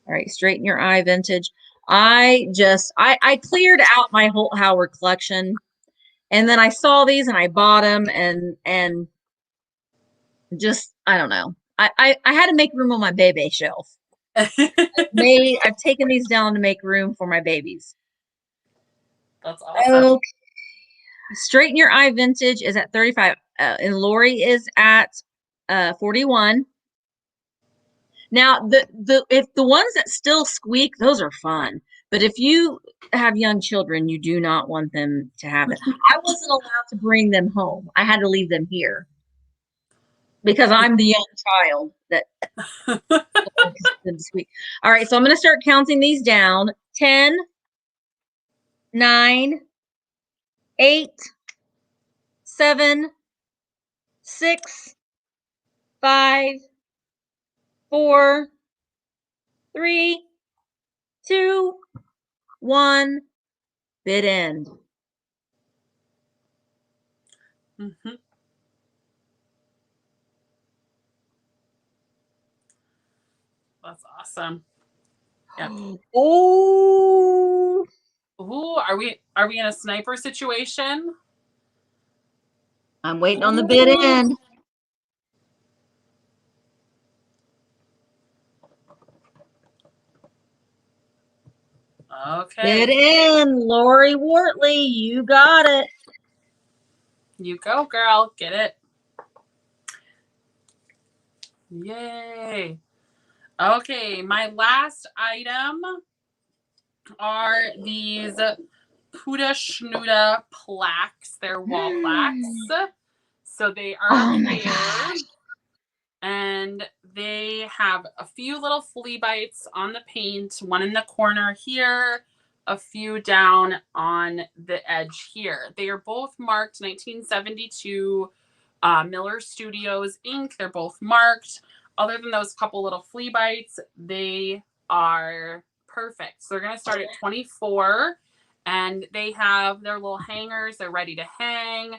All right, straighten your eye vintage. I cleared out my Holt Howard collection, and then I saw these and I bought them and just I don't know. I had to make room on my baby shelf. I've taken these down to make room for my babies. That's awesome. Okay. Straighten your eye vintage is at 35 and Lori is at 41. Now if the ones that still squeak, those are fun. But if you have young children, you do not want them to have it. I wasn't allowed to bring them home. I had to leave them here because I'm the young child that squeak. All right, so I'm going to start counting these down. 10, 9, 8, 7, 6, 5, 4, 3, 2, 1. Bid end. Mm-hmm. That's awesome. Yep. Oh. Ooh, are we in a sniper situation? I'm waiting on the bid end. Okay. Bid in, Lori Wortley. You got it. You go, girl. Get it. Yay. Okay, my last item are these Puda Schnuda plaques. They're wall plaques. So they are Oh a my pair. gosh. And they have a few little flea bites on the paint, one in the corner here, a few down on the edge here. They are both marked 1972 Miller Studios Inc. They're both marked. Other than those couple little flea bites, they are perfect. So they're going to start at 24, and they have their little hangers. They're ready to hang.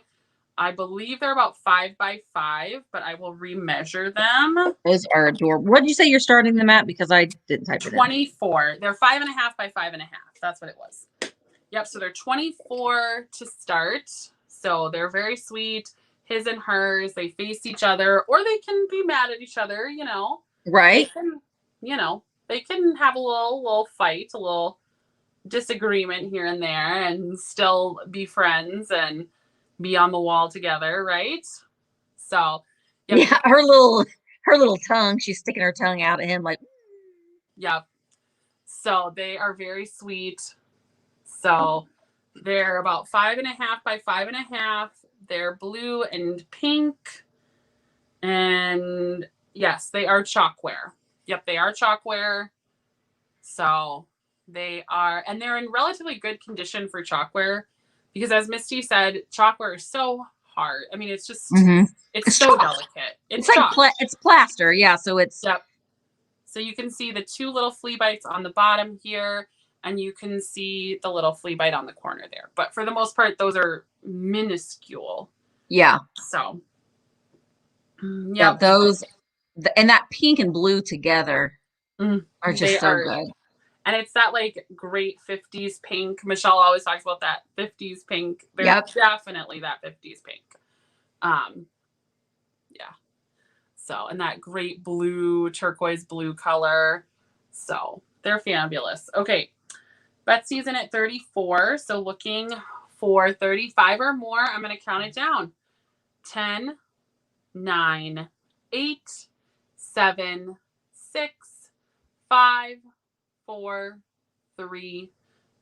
I believe they're about 5 by 5, but I will remeasure them. Those are adorable. What did you say you're starting them at? Because I didn't type it in. 24. They're 5.5 by 5.5. That's what it was. Yep. So they're 24 to start. So they're very sweet. His and hers. They face each other, or they can be mad at each other. You know. Right. They can, they can have a little fight, a little disagreement here and there, and still be friends and be on the wall together, right? So, yep. Yeah, her little tongue, she's sticking her tongue out at him like. Yep. So they are very sweet. So they're about 5.5 by 5.5. They're blue and pink. And yes, they are chalkware. Yep, they are chalkware. So they are, and they're in relatively good condition for chalkware, because as Misty said, chalkware is so hard. I mean, it's just, it's so delicate. It's like it's plaster. Yeah. So it's. Yep. So you can see the 2 little flea bites on the bottom here, and you can see the little flea bite on the corner there. But for the most part, those are minuscule. Yeah. So, yeah, those, and that pink and blue together are just so good. And it's that like great 50s pink. Michelle always talks about that 50s pink. They're definitely that 50s pink. Yeah. So, and that great blue, turquoise blue color. So they're fabulous. Okay. Betsy's in at 34. So looking for 35 or more, I'm going to count it down. 10, 9, 8, 7, 6, 5, 4, 3,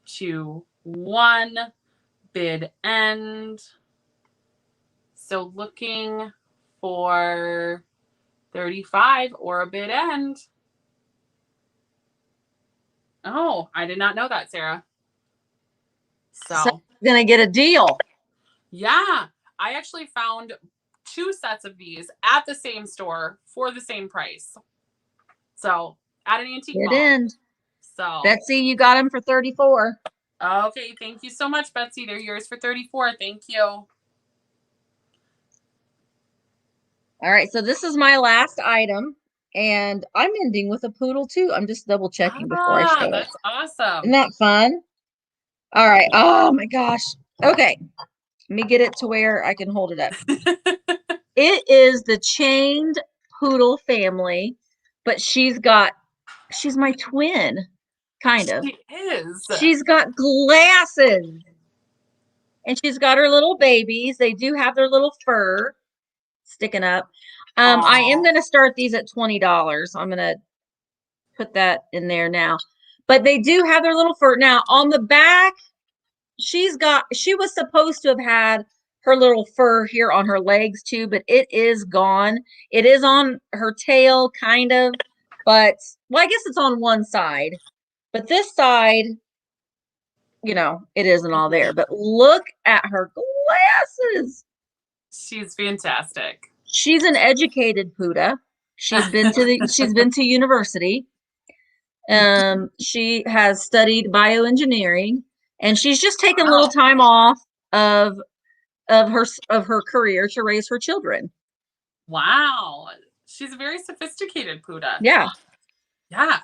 2, 1. Bid end. So looking for 35 or a bid end. Oh, I did not know that, Sarah. So you're gonna get a deal. Yeah, I actually found 2 sets of these at the same store for the same price. So at an antique mall. End. So Betsy, you got them for 34. Okay, thank you so much, Betsy. They're yours for 34. Thank you. All right, so this is my last item, and I'm ending with a poodle too. I'm just double checking before I show it. That's awesome. Isn't that fun? All right. Oh my gosh. Okay. Let me get it to where I can hold it up. It is the chained poodle family, but she's my twin, kind of. She is. She's got glasses. And she's got her little babies. They do have their little fur sticking up. I am going to start these at $20. I'm going to put that in there now. But they do have their little fur. Now, on the back, she was supposed to have had her little fur here on her legs too, but it is gone. It is on her tail, kind of. But, well, I guess it's on one side. But this side, it isn't all there. But look at her glasses. She's fantastic. She's an educated Puda. She's been to university. She has studied bioengineering, and she's just taken a little time off of her career to raise her children. Wow. She's a very sophisticated Puda. Yeah. Yeah.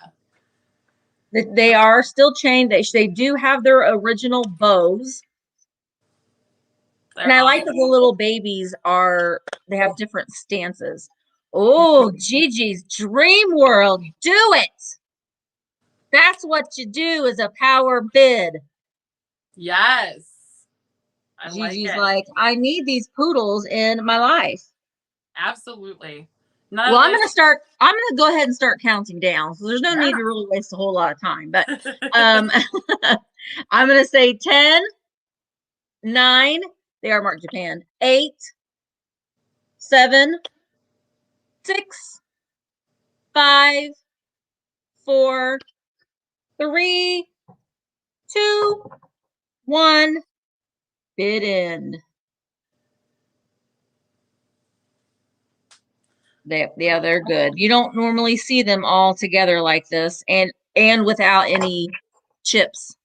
They are still chained. They do have their original bows. And They're I like that awesome. the little babies they have different stances. Oh, Gigi's Dream World. Do it. That's what you do as a power bid. Yes. I like Gigi's it. like, I need these poodles in my life. Absolutely. None Well, of I'm this. gonna go ahead and start counting down. So there's no Yeah. need to really waste a whole lot of time. But um I'm gonna say 10, 9, they are marked Japan, 8, 7, 6, 5, 4, 3, 2, 1, bid in. Yeah, they're good. You don't normally see them all together like this and without any chips.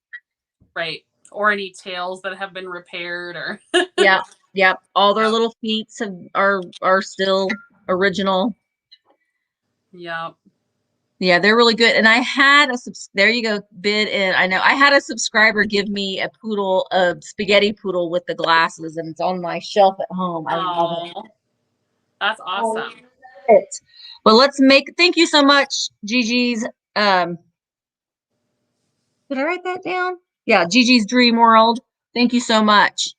Right. Or any tails that have been repaired or Yeah, yeah. All their little feet are still original. yeah. Yeah, they're really good. And I had there you go, bid in. I know I had a subscriber give me a spaghetti poodle with the glasses, and it's on my shelf at home. I love it. Oh, that's awesome. It. Thank you so much, Gigi's. Um, did I write that down? Yeah, Gigi's Dream World. Thank you so much.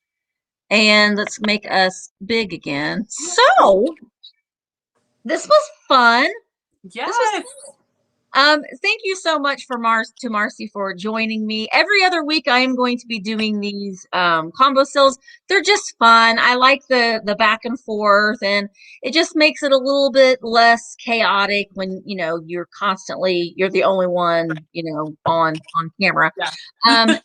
And let's make us big again. So this was fun. This was Yes. thank you so much to Marcy for joining me. Every other week I am going to be doing these combo sales. They're just fun. I like the back and forth, and it just makes it a little bit less chaotic when you're the only one, on camera. Yeah. Um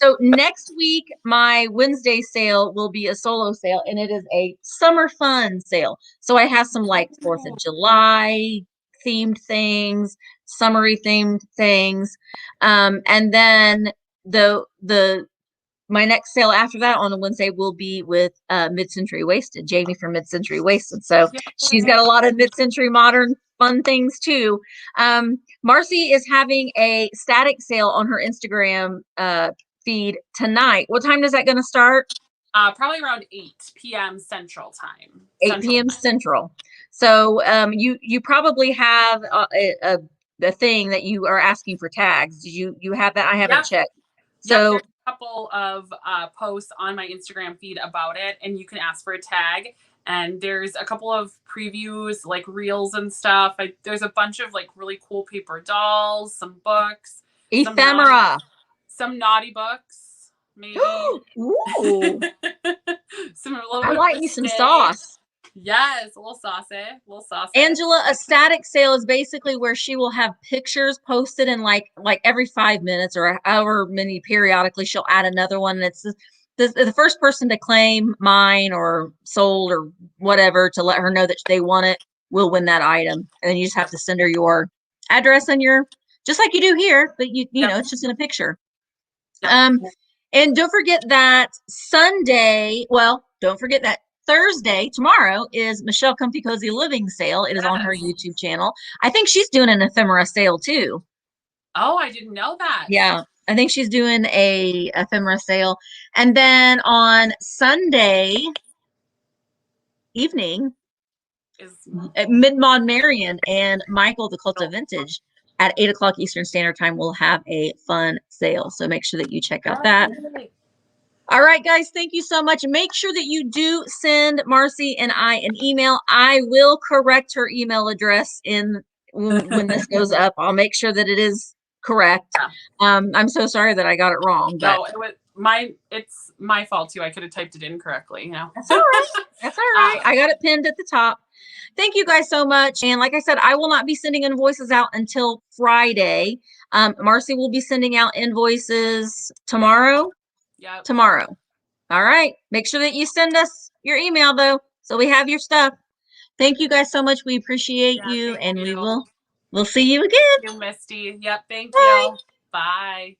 so next week, my Wednesday sale will be a solo sale, and it is a summer fun sale. So I have some like 4th of July themed things, summery themed things. And then the my next sale after that on a Wednesday will be with Mid-Century Wasted, Jamie from Mid-Century Wasted. So she's got a lot of mid-century modern fun things too. Marcy is having a static sale on her Instagram feed tonight. What time is that going to start? Probably around 8 p.m. Central Time. 8 p.m. Central. So you probably have a thing that you are asking for tags. Did you have that? I haven't checked. So there's a couple of posts on my Instagram feed about it, and you can ask for a tag. And there's a couple of previews, like reels and stuff. There's a bunch of like really cool paper dolls, some books, ephemera, some naughty books, maybe. Ooh. I like me some sauce. Yes, a little saucy, Angela, a static sale is basically where she will have pictures posted in like every 5 minutes or however many periodically she'll add another one. And it's the first person to claim mine or sold or whatever to let her know that they want it will win that item. And then you just have to send her your address and just like you do here, but you know, it's just in a picture. And don't forget that don't forget that Thursday, tomorrow, is Michelle Comfy Cozy Living sale. It is on her YouTube channel. I think she's doing an ephemera sale too. Oh, I didn't know that. Yeah, I think she's doing a ephemera sale. And then on Sunday evening, Mid-Mod Marion and Michael, the Cult of Vintage, at 8 o'clock Eastern Standard Time will have a fun sale. So make sure that you check out that. All right, guys, thank you so much. Make sure that you do send Marcy and I an email. I will correct her email address when this goes up. I'll make sure that it is correct. I'm so sorry that I got it wrong. But no, it's my fault too. I could have typed it incorrectly. That's all right. That's all right. I got it pinned at the top. Thank you guys so much. And like I said, I will not be sending invoices out until Friday. Marcy will be sending out invoices tomorrow. Yeah. Tomorrow. All right. Make sure that you send us your email though, so we have your stuff. Thank you guys so much. We appreciate you, and we'll see you again. Thank you, Misty. Yep. Thank Bye. you. Bye.